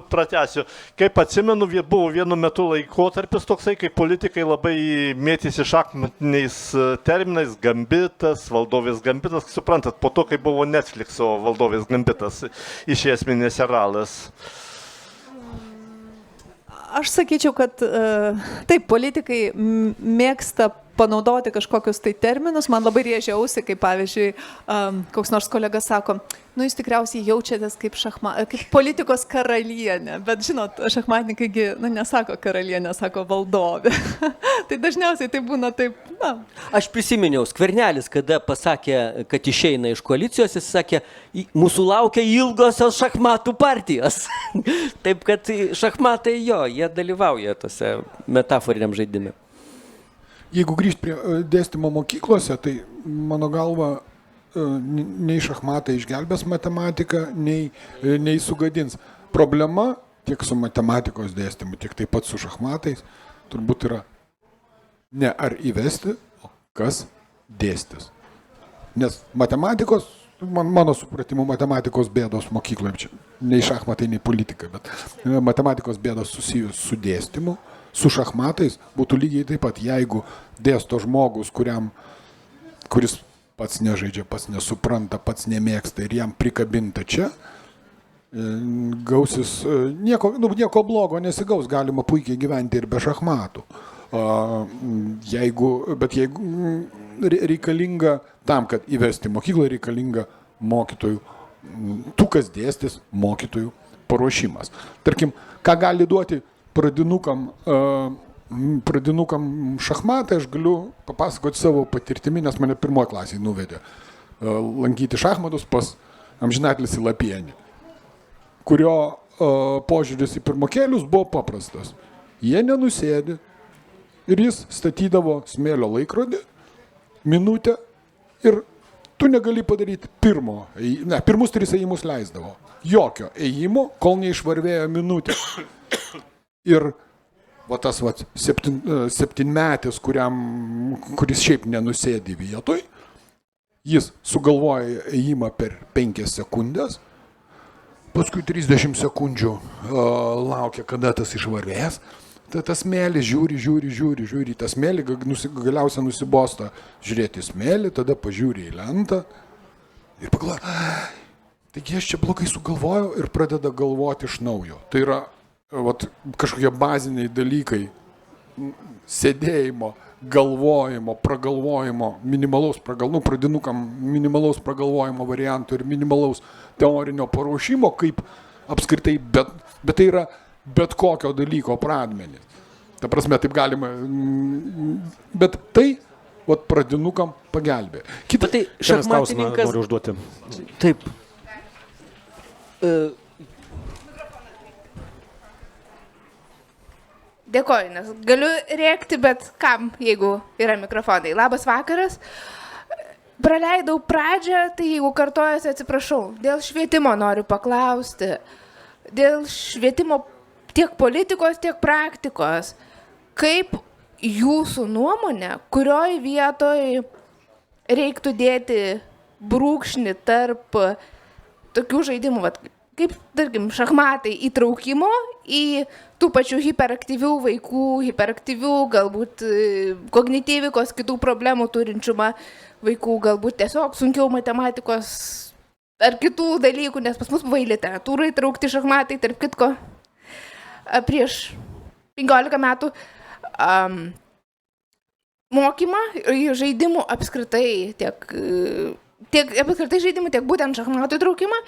pratęsiu. Kaip atsimenu, buvo vienu metu laikotarpis toksai, kai politikai labai mėtėsi šachmatiniais terminais, gambitas, valdovės gambitas, suprantat, po to, kai buvo Netflixo valdovės gambitas iš esminės serialas. Aš sakyčiau, kad taip, politikai mėgsta panaudoti kažkokius tai terminus. Man labai rėžia ausį, kaip pavyzdžiui, koks nors kolega sako, nu jūs tikriausiai jaučiatės kaip politikos karalienė, bet žinot, šachmatininkai nesako karalienė, sako valdovė. Tai dažniausiai tai būna taip, na. Aš prisiminiau, Skvernelis, kada pasakė, kad išeina iš koalicijos, jis sakė, mūsų laukia ilgosios šachmatų partijos. Taip, kad šachmatai jie dalyvauja tose metaforiniam žaidime. Jeigu grįžti prie dėstymo mokyklose, tai mano galva nei šachmatai išgelbės matematiką, nei sugadins. Problema tiek su matematikos dėstymu, tiek taip pat su šachmatais turbūt yra ne ar įvesti, o kas dėstys. Nes matematikos, mano supratimu, matematikos bėdos mokykloje, nei šachmatai, nei politika, bet matematikos bėdos susijus su dėstymu, su šachmatais būtų lygiai taip pat, jeigu dėsto žmogus, kuris pats nežaidžia, pats nesupranta, pats nemėgsta ir jam prikabinta čia, gausis nieko blogo nesigaus, galima puikiai gyventi ir be šachmatų. Jeigu reikalinga tam, kad įvesti mokyklą, reikalinga mokytojų, tų, kas dėstys, mokytojų paruošimas. Tarkim, ką gali duoti pradinukam šachmatai, aš galiu papasakoti savo patirtimi, nes mane pirmoje klasėje nuvedė lankyti šachmatus pas amžinatilsį Lapienį, kurio požiūris į pirmokėlius buvo paprastas. Jie nenusėdi ir jis statydavo smėlio laikrodį, minutę ir tu negali padaryti pirmus 3 ėjimus leisdavo. Jokio ėjimo, kol neišvarvėjo minutė. Ir tas septynmetis, kuris šiaip nenusėdi vietoj, jis sugalvoja ėjimą per 5 sekundės, paskui 30 sekundžių laukia, kada tas išvarvės, tas smėlis žiūri, tas smėlį galiausiai nusibosta žiūrėti smėlį, tada pažiūri į lentą ir pagalvoja, taigi aš čia blogai sugalvojau ir pradeda galvoti iš naujo. Tai yra kažkokie baziniai dalykai sėdėjimo, galvojimo, pragalvojimo, pradinukam minimalaus pragalvojimo variantų ir minimalaus teorinio paruošimo, kaip apskritai, bet tai yra bet kokio dalyko pradmenis. Ta prasme, taip galima, bet tai pradinukam pagelbė. Bet tai šachmatininkas noriu užduoti. Taip. Dėkoju, nes galiu rėkti, bet kam, jeigu yra mikrofonai. Labas vakaras. Praleidau pradžią, tai jeigu kartojasi, atsiprašau. Dėl švietimo noriu paklausti. Dėl švietimo tiek politikos, tiek praktikos. Kaip jūsų nuomonė, kurioj vietoj reiktų dėti brūkšnį tarp tokių žaidimų, kaip, tarkim, šachmatai įtraukimo į tų pačių hiperaktyvių vaikų, hiperaktyvių, galbūt kognityvikos, kitų problemų turinčių vaikų, galbūt tiesiog sunkiau matematikos ar kitų dalykų, nes pas mus buvo į literatūrą įtraukti šachmatai, tarp kitko, prieš 15 metų mokymą žaidimų apskritai, tiek apskritai žaidimų, tiek būtent šachmatų įtraukimą,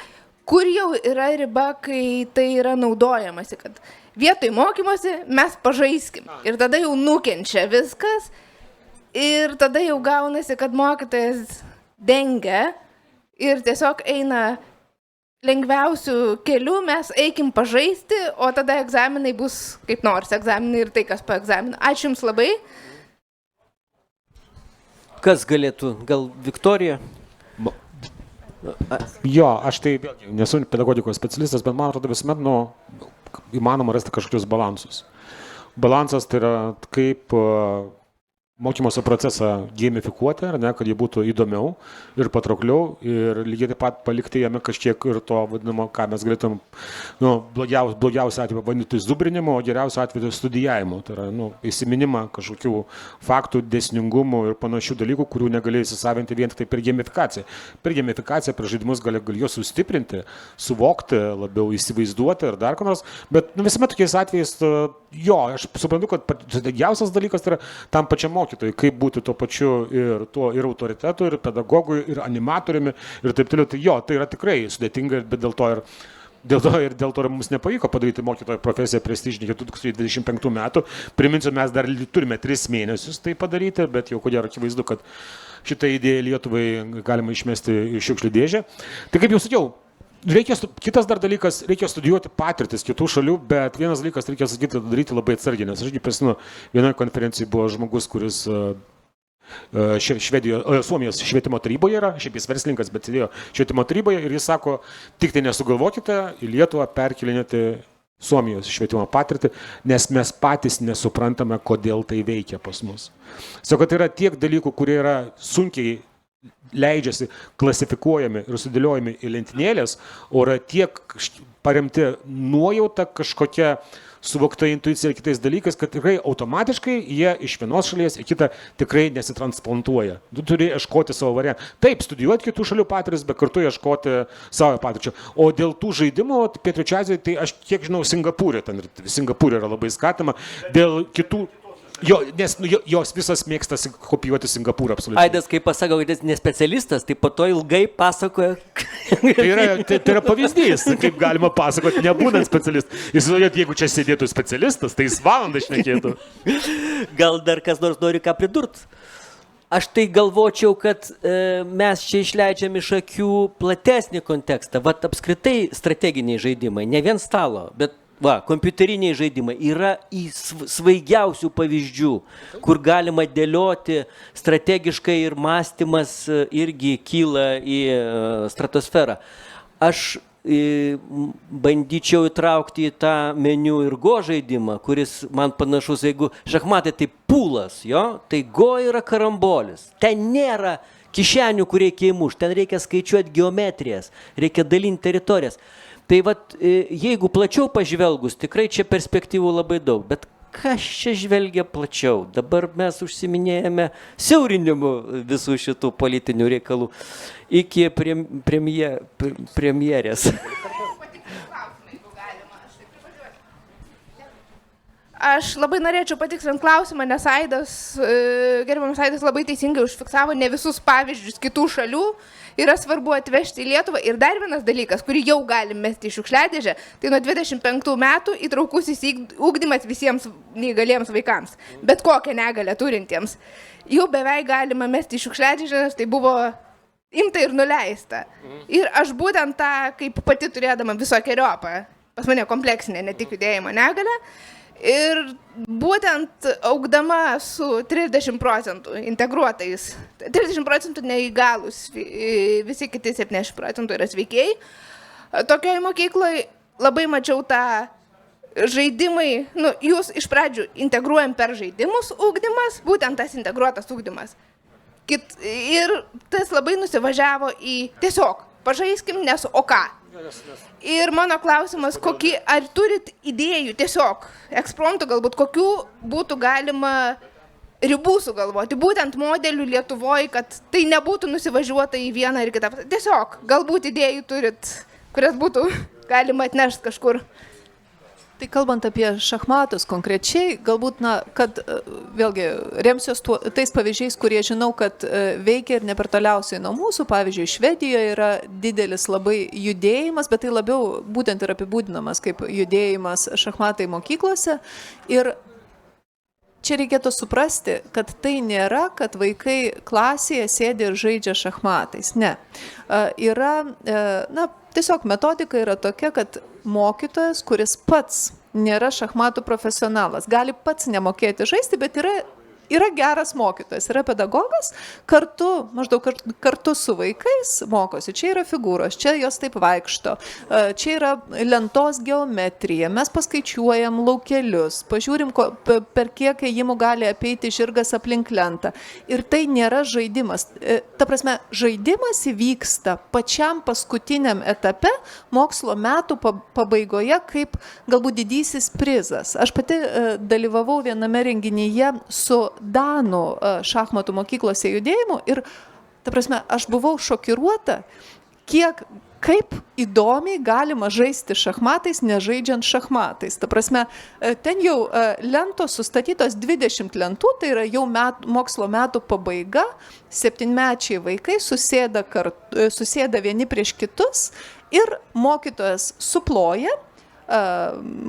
kur jau yra riba, kai tai yra naudojamasi, kad vietoj mokymosi mes pažaiskim. Ir tada jau nukenčia viskas ir tada jau gaunasi, kad mokytojas dengia ir tiesiog eina lengviausių kelių, mes eikim pažaisti, o tada egzaminai bus kaip nors egzaminai ir tai, kas po egzaminų. Ačiū Jums labai. Kas galėtų, gal Viktorija? Jo, aš tai nesu pedagogikos specialistas, bet man atrodo visuomet įmanoma rasti kažkokius balansus. Balansas tai yra kaip mokymosi procesą gamifikuoti, ar ne, kad jį būtų įdomiau ir patraukliau ir lygiai taip pat palikti jame kažkiek ir to vadinamo, ką mes galėtum, blogiausiu atveju vadinti zubrinimu, o geriausiu atveju studijavimu. Tai yra, įsiminimą kažkokių faktų, dėsningumų ir panašių dalykų, kurių negali įsisavinti vien tik tai per gamifikaciją. Per gamifikaciją, per žaidimus gali juos sustiprinti, suvokti, labiau įsivaizduoti ir dar ko nors, bet visuomet tokiais atvejais, aš suprantu, kad sudėgiausias dalykas yra tam pačiam mokytojui, kaip būti tuo pačiu ir autoritetu, ir pedagogui, ir animatoriumi, ir taip toliau. Tai yra tikrai sudėtinga, bet dėl to mums nepavyko padaryti mokytojo profesiją prestižinį iki 2025 metų. Priminsiu, mes dar turime 3 mėnesius tai padaryti, bet jau kodėl akivaizdu, kad šitą idėją Lietuvai galima išmesti į šiukšlių dėžę. Tai kaip jau sakiau, kitas dar dalykas, reikia studijuoti patirtis kitų šalių, bet vienas dalykas reikia daryti labai atsargiai, nes aš prisimenu, vienoje konferencijoje buvo žmogus, kuris Suomijos švietimo taryboje yra, šiaip jis verslininkas, bet sėdėjo švietimo taryboje ir jis sako, tik tai nesugalvokite į Lietuvą perkelinėti Suomijos švietimo patirtį, nes mes patys nesuprantame, kodėl tai veikia pas mus. Sako, tai yra tiek dalykų, kurie yra sunkiai leidžiasi klasifikuojami ir sudėliojami į lentynėlės, o yra tiek paremti nuojauta kažkokia suvokta intuicija ir kitais dalykais, kad tikrai automatiškai jie iš vienos šalies į kitą tikrai nesitransplantuoja. Tu turi ieškoti savo variantą. Taip, studijuoti kitų šalių patirtis, bet kartu ieškoti savo patirčių. O dėl tų žaidimų, Pietryčių Azijoje, tai aš kiek žinau, Singapūrė yra labai skatama. Dėl kitų... Nes jos visas mėgsta kopijuoti Singapūrą absoliučiai. Aidas, kai pasako, kad jis nespecialistas, tai po to ilgai pasakoja. Tai yra pavyzdys, kaip galima pasakoti, nebūnant specialistas. Jeigu čia sėdėtų specialistas, tai jis valandą šnekėtų. Gal dar kas nors nori ką pridurt? Aš tai galvočiau, kad mes čia išleidžiam iš akių platesnį kontekstą. Vat apskritai strateginiai žaidimai, ne vien stalo, bet kompiuteriniai žaidimai yra į svaigiausių pavyzdžių, kur galima dėlioti strategiškai ir mąstymas irgi kyla į stratosferą. Aš bandyčiau įtraukti į tą meniu ir Go žaidimą, kuris man panašus, jeigu šachmatai tai pūlas, tai Go yra karambolis. Ten nėra kišenių, kur reikia įmušti, ten reikia skaičiuoti geometrijas, reikia dalinti teritorijas. Tai jeigu plačiau pažvelgus, tikrai čia perspektyvų labai daug, bet kas čia žvelgia plačiau? Dabar mes užsiminėjame siaurinimu visų šitų politinių reikalų iki premjerės. Aš labai norėčiau patikslinti klausimą, nes gerbiamas Aidas labai teisingai užfiksavo ne visus pavyzdžius kitų šalių. Yra svarbu atvežti į Lietuvą. Ir dar vienas dalykas, kurį jau galim mesti į šiukšliadėžę, tai nuo 25 metų įtraukusis ugdymas visiems neįgaliems vaikams, bet kokią negalę turintiems. Jau beveik galima mesti į šiukšliadėžę, nes tai buvo imta ir nuleista. Ir aš būtent tą, kaip pati turėdama visokiojopą, pas mane kompleksinė, ne tik judėjimo negalę, ir būtent augdama su 30% integruotais, 30% neįgalus, visi kiti 70% yra sveikėjai, tokioje mokykloje labai mačiau tą žaidimai, jūs iš pradžių integruojam per žaidimus ugdymas, būtent tas integruotas ugdymas. Ir tas labai nusivažiavo į tiesiog, pažaiskim, nes o ką. Ir mano klausimas, ar turit idėjų tiesiog, ekspromtų galbūt, kokių būtų galima ribų sugalvoti, būtent modelių Lietuvoje, kad tai nebūtų nusivažiuota į vieną ir kitą. Tiesiog, galbūt idėjų turit, kurias būtų galima atnešti kažkur. Tai kalbant apie šachmatus konkrečiai, galbūt, kad vėlgi remsiuos tais pavyzdžiais, kurie žinau, kad veikia ir nepertoliausiai nuo mūsų. Pavyzdžiui, Švedijoje yra didelis labai judėjimas, bet tai labiau būtent ir apibūdinamas kaip judėjimas šachmatai mokyklose. Ir čia reikėtų suprasti, kad tai nėra, kad vaikai klasėje sėdi ir žaidžia šachmatais. Ne. Tiesiog metodika yra tokia, kad mokytojas, kuris pats nėra šachmatų profesionalas, gali pats nemokėti žaisti, bet yra yra geras mokytojas, yra pedagogas, maždaug kartu su vaikais mokosi. Čia yra figūros, čia jos taip vaikšto, čia yra lentos geometrija, mes paskaičiuojam laukelius, pažiūrim, per kiek ėjimų gali apeiti žirgas aplink lentą. Ir tai nėra žaidimas. Ta prasme, žaidimas įvyksta pačiam paskutiniam etape mokslo metų pabaigoje kaip galbūt didysis prizas. Aš pati dalyvavau viename renginyje su Danų šachmatų mokyklose judėjimu ir, ta prasme, aš buvau šokiruota, kaip įdomiai galima žaisti šachmatais, nežaidžiant šachmatais. Ta prasme, ten jau lentos sustatytos 20 lentų, tai yra jau mokslo metų pabaiga, 7-mečiai vaikai susėda vieni prieš kitus ir mokytojas suploja,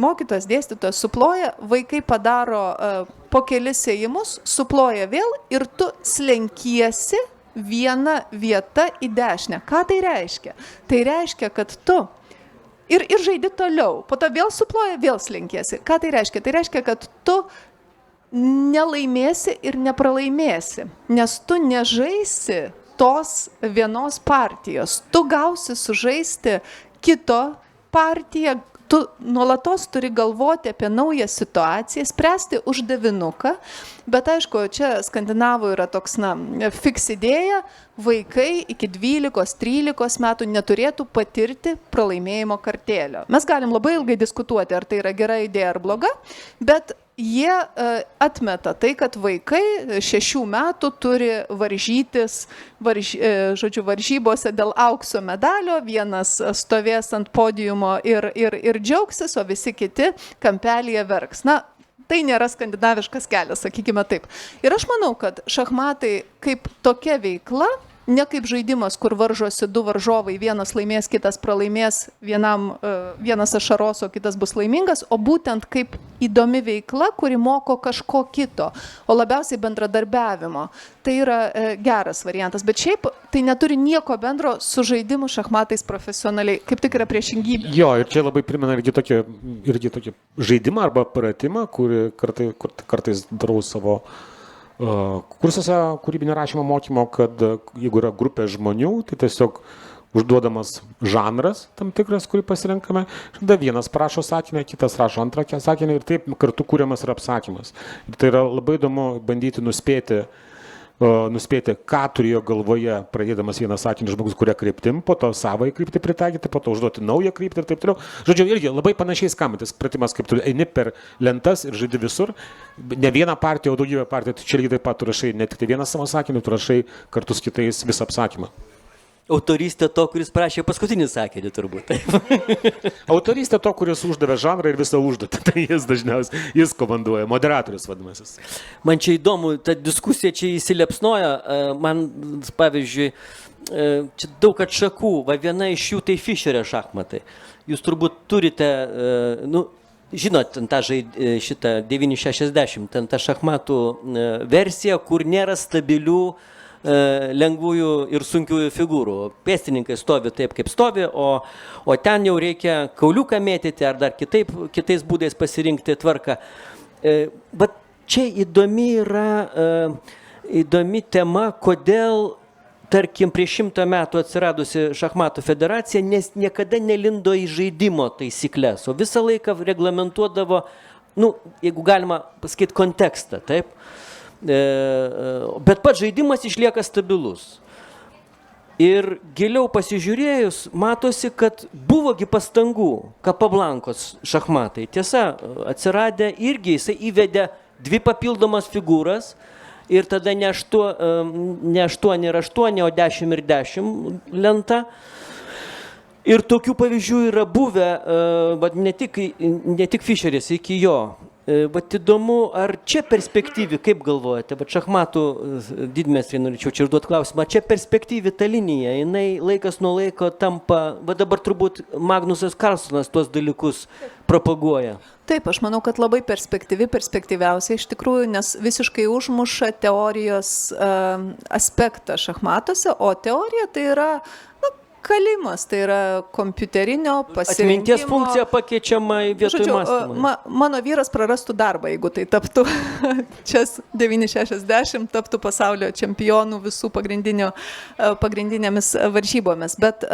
mokytojas dėstytojas suploja, vaikai padaro po kelis ėjimus, suploja vėl ir tu slenkiesi viena vieta į dešinę. Ką tai reiškia? Tai reiškia, kad tu ir žaidi toliau, po to vėl suploja, vėl slenkiesi. Ką tai reiškia? Tai reiškia, kad tu nelaimėsi ir nepralaimėsi, nes tu nežaisi tos vienos partijos. Tu gausi sužaisti kito partiją, tu nuolatos turi galvoti apie naują situaciją, spręsti uždavinuką, bet aišku, čia skandinavų yra toks, fiks idėja, vaikai iki 12-13 metų neturėtų patirti pralaimėjimo kartėlio. Mes galim labai ilgai diskutuoti, ar tai yra gera idėja ar bloga, bet jie atmeta tai, kad vaikai 6 metų turi varžytis, varžybose dėl aukso medalio, vienas stovės ant podiumo ir džiaugsis, o visi kiti kampelyje verks. Tai nėra skandinaviškas kelias, sakykime taip. Ir aš manau, kad šachmatai kaip tokia veikla, ne kaip žaidimas, kur varžosi 2 varžovai, vienas laimės, kitas pralaimės, vienas ašaros, o kitas bus laimingas, o būtent kaip įdomi veikla, kuri moko kažko kito, o labiausiai bendradarbiavimo. Tai yra geras variantas, bet šiaip tai neturi nieko bendro su žaidimu šachmatais profesionaliai, kaip tik yra priešingybė. Jo, ir čia labai primena irgi tokį žaidimą arba pratimą, kurį kartais darau savo kursuose kūrybinio rašymo mokymo, kad jeigu yra grupė žmonių, tai tiesiog užduodamas žanras tam tikras, kurį pasirenkame, tada vienas prašo sakinį, kitas rašo antrą sakinį ir taip kartu kūriamas yra apsakymas. Ir tai yra labai įdomu bandyti nuspėti, ką turėjo galvoje, pradėdamas vieną sakinį žmogus, kuria kryptim, po to savai kryptį pritaikyti, po to užduoti naują kryptį ir taip toliau. Žodžiu, irgi labai panašiai skambantis pratimas, kaip tu eini per lentas ir žaidi visur. Ne vieną partiją, o daugybę partijų, tai čia lygiai taip pat tu rašai ne tik vieną savo sakinį, tu rašai kartu su kitais visą apsakymą. Autorystė to, kuris prašė paskutinį sakinį, turbūt. Autorystė to, kuris uždavė žanrą ir visą užduotį. Tai jis komanduoja, moderatorius vadinamasis. Man čia įdomu, ta diskusija čia įsilepsnoja. Man, pavyzdžiui, čia daug atšakų, viena iš jų tai Fischerio šachmatai. Jūs turbūt turite, žinot, šitą 960, ten ta šachmatų versija, kur nėra stabilių lengvųjų ir sunkiųjų figūrų. Pėstininkai stovi taip, kaip stovi, o ten jau reikia kauliuką mėtyti ar dar kitais būdais pasirinkti tvarką. Bet čia įdomi tema, kodėl, tarkim, prieš 100 metų atsiradusi šachmatų federacija niekada nelindo į žaidimo taisyklės, o visą laiką reglamentuodavo, jeigu galima pasakyti, kontekstą, taip? Bet pats žaidimas išlieka stabilus. Ir giliau pasižiūrėjus, matosi, kad buvogi pastangų, Kapablankos šachmatai. Tiesa, atsiradę irgi jisai įvedė 2 papildomas figūras ir tada ne 8 ir 8, o 10 ir 10 lenta. Ir tokių pavyzdžių yra buvę, ne tik Fischeris, iki jo. Bet įdomu, ar čia perspektyvi, kaip galvojate, bet šachmatų didmestriai, norėčiau čia užduoti klausimą, ar čia perspektyvi ta linija, jinai laikas nuo laiko tampa, dabar turbūt Magnusas Carlsonas tuos dalykus propaguoja. Taip, aš manau, kad labai perspektyviausia iš tikrųjų, nes visiškai užmuša teorijos aspektą šachmatuose, o teorija tai yra kalimas, tai yra kompiuterinio pasirinkimo. Atminties funkcija pakeičiama į vietoj mąstymą. Mano vyras prarastų darbą, jeigu tai taptų Čes 960, taptų pasaulio čempionų visų pagrindinėmis varžybomis. Bet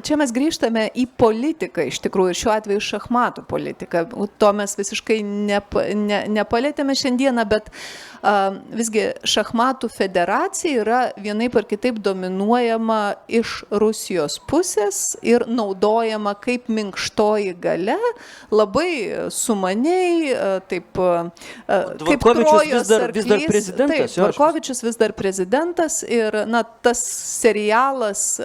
čia mes grįžtame į politiką, iš tikrųjų, ir šiuo atveju šachmatų politiką. To mes visiškai nepalėtėme šiandieną, bet visgi šachmatų federacija yra vienaip ar kitaip dominuojama iš Rusijos pusės ir naudojama kaip minkštoji galia, labai sumaniai, taip kaip Trojos vis dar prezidentas. Taip, Dvorkovičius vis dar prezidentas ir tas serialas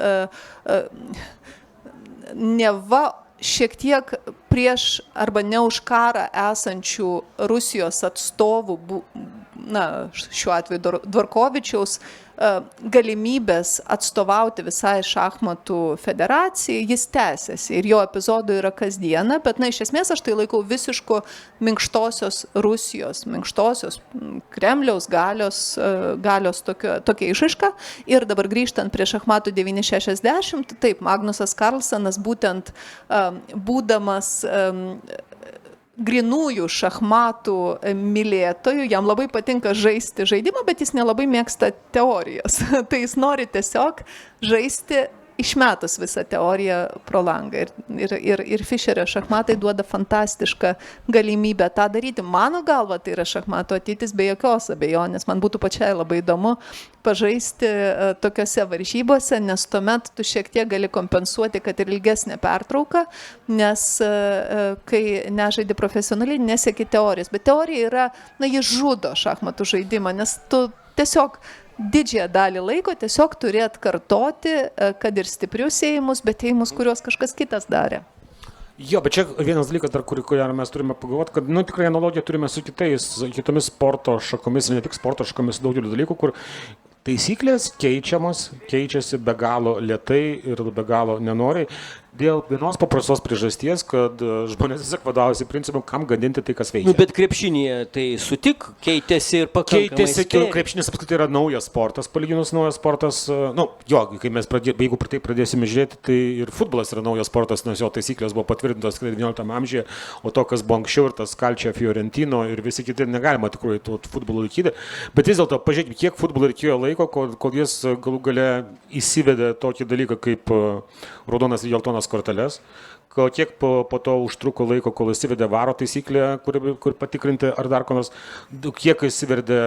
neva šiek tiek prieš arba ne už karą esančių Rusijos atstovų, šiuo atveju Dvorkovičiaus, galimybės atstovauti visai šachmatų federacijai, jis tęsiasi ir jo epizodų yra kasdieną, bet iš esmės aš tai laikau visišku minkštosios Rusijos, minkštosios Kremliaus galios tokia išraiška. Ir dabar grįžtant prie šachmatų 960, taip, Magnusas Carlsenas būtent būdamas grinųjų šachmatų mylėtojų, jam labai patinka žaisti žaidimą, bet jis nelabai mėgsta teorijos. Tai jis nori tiesiog žaisti išmetus visą teoriją pro langą. Ir Fischerio šachmatai duoda fantastišką galimybę tą daryti. Mano galva, tai yra šachmatų ateitis be jokios abejonės. Man būtų pačiai labai įdomu pažaisti tokiose varžybose, nes tuomet tu šiek tiek gali kompensuoti, kad ir ilgesnė pertrauka, nes kai nežaidi profesionaliai, nesieki teorijos. Bet teorija yra, ji žudo šachmatų žaidimą, nes tu tiesiog didžiąją dalį laiko tiesiog turi atkartoti, kad ir stiprius ėjimus, bet ėjimus, kuriuos kažkas kitas darė. Jo, bet čia vienas dalykas, dar kurį mes turime pagalvoti, kad tikrai analogiją turime su kitomis sporto šakomis, ir ne tik sporto šakomis, daugeliu dalykų, kur taisyklės keičiasi be galo lėtai ir be galo nenoriai. Dėl vienos paprastos priežasties, kad žmonės tiesiog vadovaujasi principu, kam gadinti tai, kas veikia. Bet krepšinėje tai sutik, keitėsi ir pakankamai. Krepšinis apskritai yra naujas sportas, palyginus naujas sportas. Kai mes jeigu tai pradėsime žiūrėti, tai ir futbolas yra naujas sportas, nes jo taisyklės buvo patvirtintos 19 amžiuje, o to, kas buvo anksčiau, ir tas Calcio Fiorentino ir visi kiti, negalima tikrųjų to futbolo laikyti. Bet vis dėlto, pažiūrėkime, kiek futbolo reikėjo laiko, kol jis galų gale įsivedė tokį dalyką kaip raudonas ir geltonas korteles, kiek po to užtruko laiko, kol įsivedė varo taisyklę, kur patikrinti ar dar ko nors, kiek įsivedė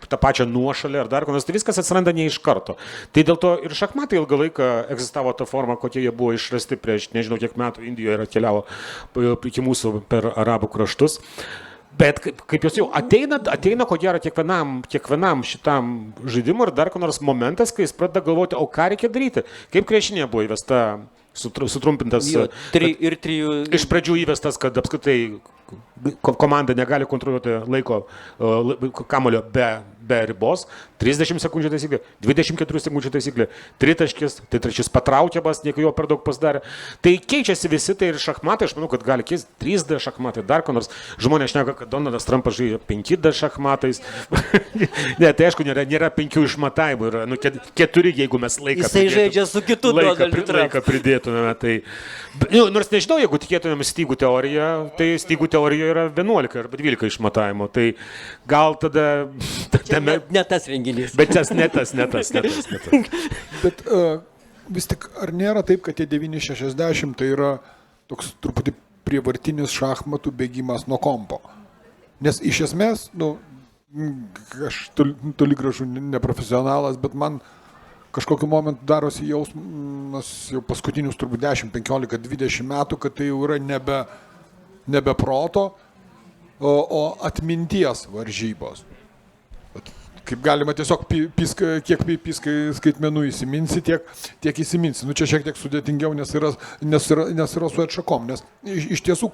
tą pačią nuošalę ar dar ko nors, tai viskas atsiranda ne iš karto. Tai dėl to ir šachmatai ilgą laiką egzistavo tą formą, kokie jie buvo išrasti prieš nežinau kiek metų Indijoje ir atkeliavo iki mūsų per arabų kraštus. Bet kaip jūs jau ateina ko gero kiekvienam šitam žaidimui ir dar ko nors momentas, kai jis pradeda galvoti, o ką reikia daryti. Kaip krepšinyje buvo įvesta sutrumpintas. Iš pradžių įvestas, kad apskritai komanda negali kontroliuoti laiko kamuolio be ribos. 30 sekundžių taisyklė, 24 sekundžių taisyklė, tritaškis, tai trečias patraukiamas, nieko jo per daug pasidarė. Tai keičiasi visi, tai ir šachmatai, aš manau, kad gali keisti 3D šachmatai, dar ko nors. Žmonės šneka, kad Donaldas Trumpas žaidžia 5D šachmatais. Ne, tai aišku, nėra 5 išmatavimų, yra 4, jeigu mes laiką jisai žaidžia su kitu Donaldu Trumpu pridėtume. Tai, nors nežinau, jeigu tikėtumėm stygų teoriją, tai stygų teorijoje yra 11 arba 12 išmatavimų. Tai gal tada... Ne tas renginys. Bet tas ne tas. Bet vis tik, ar nėra taip, kad tie 960 tai yra toks truputį prievartinis šachmatų bėgimas nuo kompo? Nes iš esmės, aš toli gražu neprofesionalas, bet man kažkokiu momentu darosi jausmas jau paskutinius turbūt 10, 15, 20 metų, kad tai jau yra nebe proto, o atminties varžybos. Kaip galima tiesiog kiek skaitmenų įsiminsi, tiek įsiminsi. Čia šiek tiek sudėtingiau, nes yra su atšakom. Nes iš tiesų,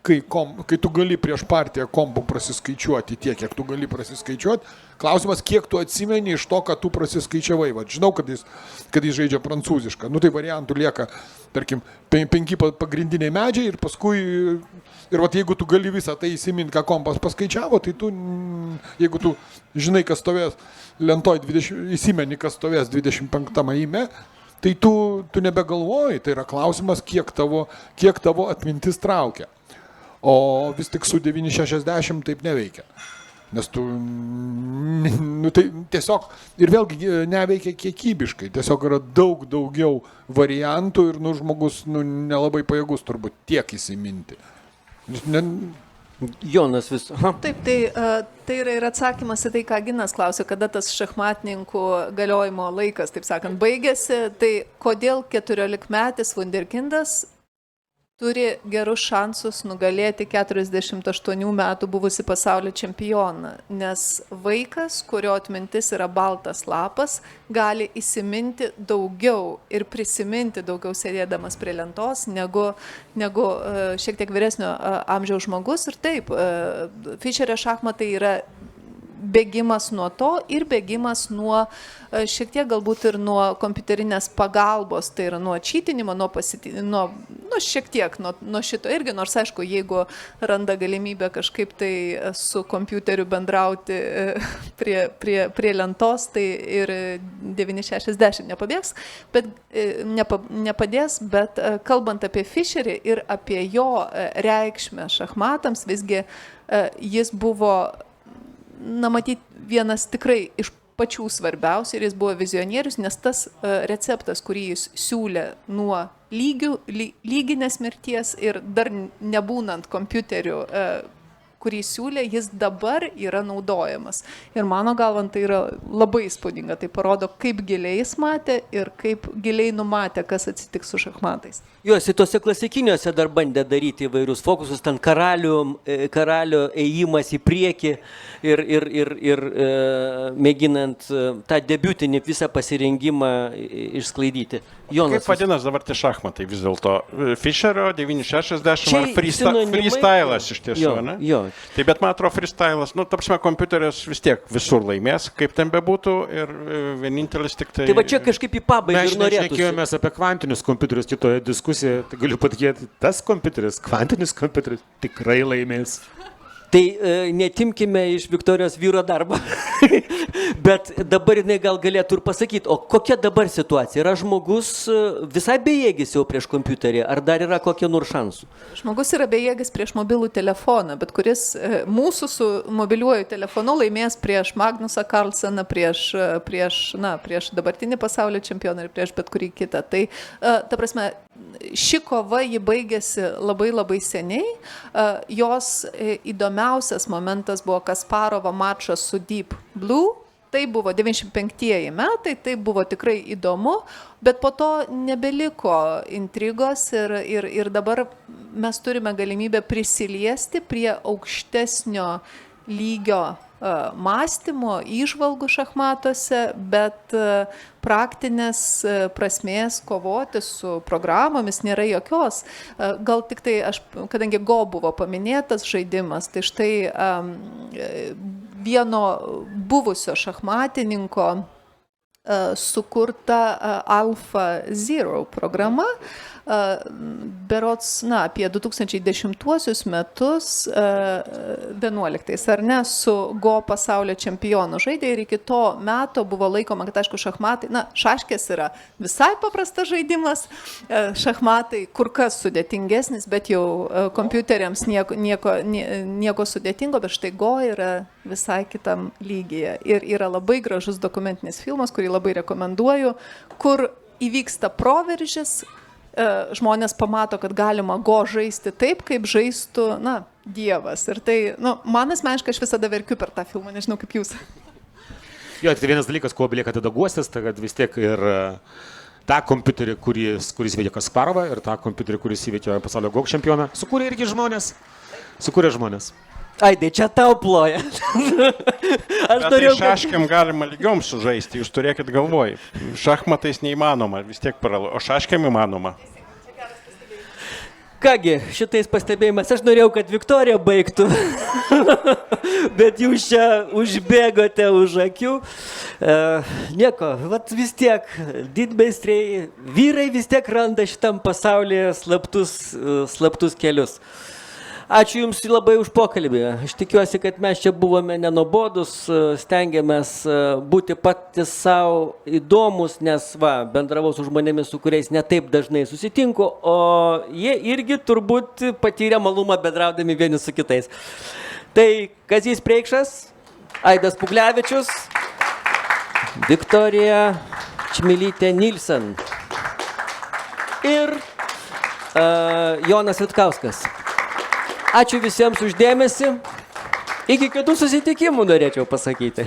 kai tu gali prieš partiją kompo prasiskaičiuoti tiek, kiek tu gali prasiskaičiuoti, klausimas, kiek tu atsimeni iš to, kad tu prasiskaičiavai. Žinau, kad jis žaidžia prancūzišką. Tai variantų lieka, tarkim, 5 pagrindiniai medžiai ir paskui... Ir jeigu tu gali visą tai įsiminti, ką kompas paskaičiavo, tai jeigu tu žinai, kas stovės lentoj, įsimeni, kas stovės 25 ėjime, tai tu nebegalvoji, tai yra klausimas, kiek tavo atmintis traukia. O vis tik su 960 taip neveikia. Nes tai tiesiog, ir vėlgi neveikia kiekybiškai, tiesiog yra daug daugiau variantų ir žmogus nelabai pajėgus turbūt tiek įsiminti. Jonas vis. Aha. Taip, tai yra ir atsakymas į tai, ką Ginas klausė, kada tas šachmatininkų galiojimo laikas, taip sakant, baigėsi. Tai kodėl 14-metis vunderkindas turi gerus šansus nugalėti 48 metų buvusi pasaulio čempioną, nes vaikas, kurio atmintis yra baltas lapas, gali įsiminti daugiau ir prisiminti daugiau sėdėdamas prie lentos negu šiek tiek vyresnio amžiaus žmogus. Ir taip, Fischerio šachmatai yra bėgimas nuo to ir bėgimas nuo šiek tiek galbūt ir nuo kompiuterinės pagalbos, tai yra nuo čytinimo, nuo šiek tiek nuo šito irgi, nors aišku, jeigu randa galimybę kažkaip tai su kompiuteriu bendrauti prie lentos, tai ir 960 nepabėgs, bet nepadės, bet kalbant apie Fischerį ir apie jo reikšmę šachmatams, visgi jis buvo matyti vienas tikrai iš pačių svarbiausių ir jis buvo vizionierius, nes tas receptas, kurį jis siūlė nuo lyginės mirties ir dar nebūnant kompiuteriu, kurį siūlė, jis dabar yra naudojamas. Ir mano galvant, tai yra labai įspūdinga. Tai parodo, kaip giliai jis matė ir kaip giliai numatė, kas atsitiks su šachmatais. Jos į tose klasikiniuose dar bandė daryti įvairius fokusus, ten karalių ėjimas į priekį ir mėginant tą debiutinį visą pasirengimą išsklaidyti. Jonas, kaip vadinasi dabar tie šachmatai vis dėlto? Fischerio 960 ar freestylas iš tiesų, ne? Jo. Tai bet man atrodo freestylas, ta prasme, kompiuteris vis tiek visur laimės, kaip ten bebūtų, ir vienintelis tik tai... Tai va čia kažkaip į pabaigą ir norėtųsi. Mes šnekėjomės apie kvantinius kompiuterius kitoje diskusijoje, tai galiu patikėti, tas kompiuteris, kvantinis kompiuteris tikrai laimės. Tai netimkime iš Viktorijos vyro darbo, bet dabar jinai gal galėtų ir pasakyti, o kokia dabar situacija? Yra žmogus visai bejėgis jau prieš kompiuterį, ar dar yra kokie nors šansų? Žmogus yra bejėgis prieš mobilų telefoną, bet kuris mūsų su mobiliuoju telefonu laimės prieš Magnusą Carlseną, prieš dabartinį pasaulio čempioną ir prieš bet kurį kitą. Tai, ta prasme, ši kova ji baigėsi labai labai seniai. Jos įdomiausias momentas buvo Kasparovo mačas su Deep Blue. Tai buvo 95 metai, tai buvo tikrai įdomu, bet po to nebeliko intrigos ir dabar mes turime galimybę prisiliesti prie aukštesnio lygio mąstymo, įžvalgų šachmatuose, bet praktinės prasmės kovoti su programomis nėra jokios. Gal tik tai, kadangi Go buvo paminėtas žaidimas, tai štai vieno buvusio šachmatininko sukurta Alpha Zero programa, berods, apie 2010 metus, 11, ar ne, su Go pasaulio čempionu žaidė ir iki to meto buvo laikoma, kad aišku, šachmatai, šaškės yra visai paprastas žaidimas, šachmatai kur kas sudėtingesnis, bet jau kompiuteriams nieko sudėtingo, bet štai Go yra visai kitam lygyje. Ir yra labai gražus dokumentinis filmas, kurį labai rekomenduoju, kur įvyksta proveržis, žmonės pamato, kad galima Go žaisti taip, kaip žaistų, Dievas. Ir tai, man asmeniškai, aš visada verkiu per tą filmą, nežinau kaip jūs. Jo, tai vienas dalykas, kuo belieka tada guostis, tai kad vis tiek ir tą kompiuterį, kuris įveikė Kasparovą, ir tą kompiuterį, kuris įveikė pasaulio Go čempioną, sukūrė irgi žmonės. Aidai, čia tau ploja. Aš norėjau, šaškiam galima lygiom sužaisti, jūs turėkit galvoj. Šachmatais neįmanoma, vis tiek o šaškiam įmanoma. Kągi, šitais pastebėjimas, aš norėjau, kad Viktorija baigtų, bet jūs čia užbėgote už akių. Nieko, vis tiek didmeistriai, vyrai vis tiek randa šitam pasaulyje slaptus kelius. Ačiū Jums labai už pokalbį. Aš tikiuosi, kad mes čia buvome nenobodus, stengiamės būti patys savo įdomus, nes bendravau su žmonėmis, su kuriais netaip dažnai susitinku, o jie irgi turbūt patyrė malumą bendraudami vieni su kitais. Tai Kazys Preikšas, Aidas Puglevičius, Viktorija Čmilytė Nilsen ir Jonas Vitkauskas. Ačiū visiems uždėmesi. Iki kitų susitikimų norėčiau pasakyti.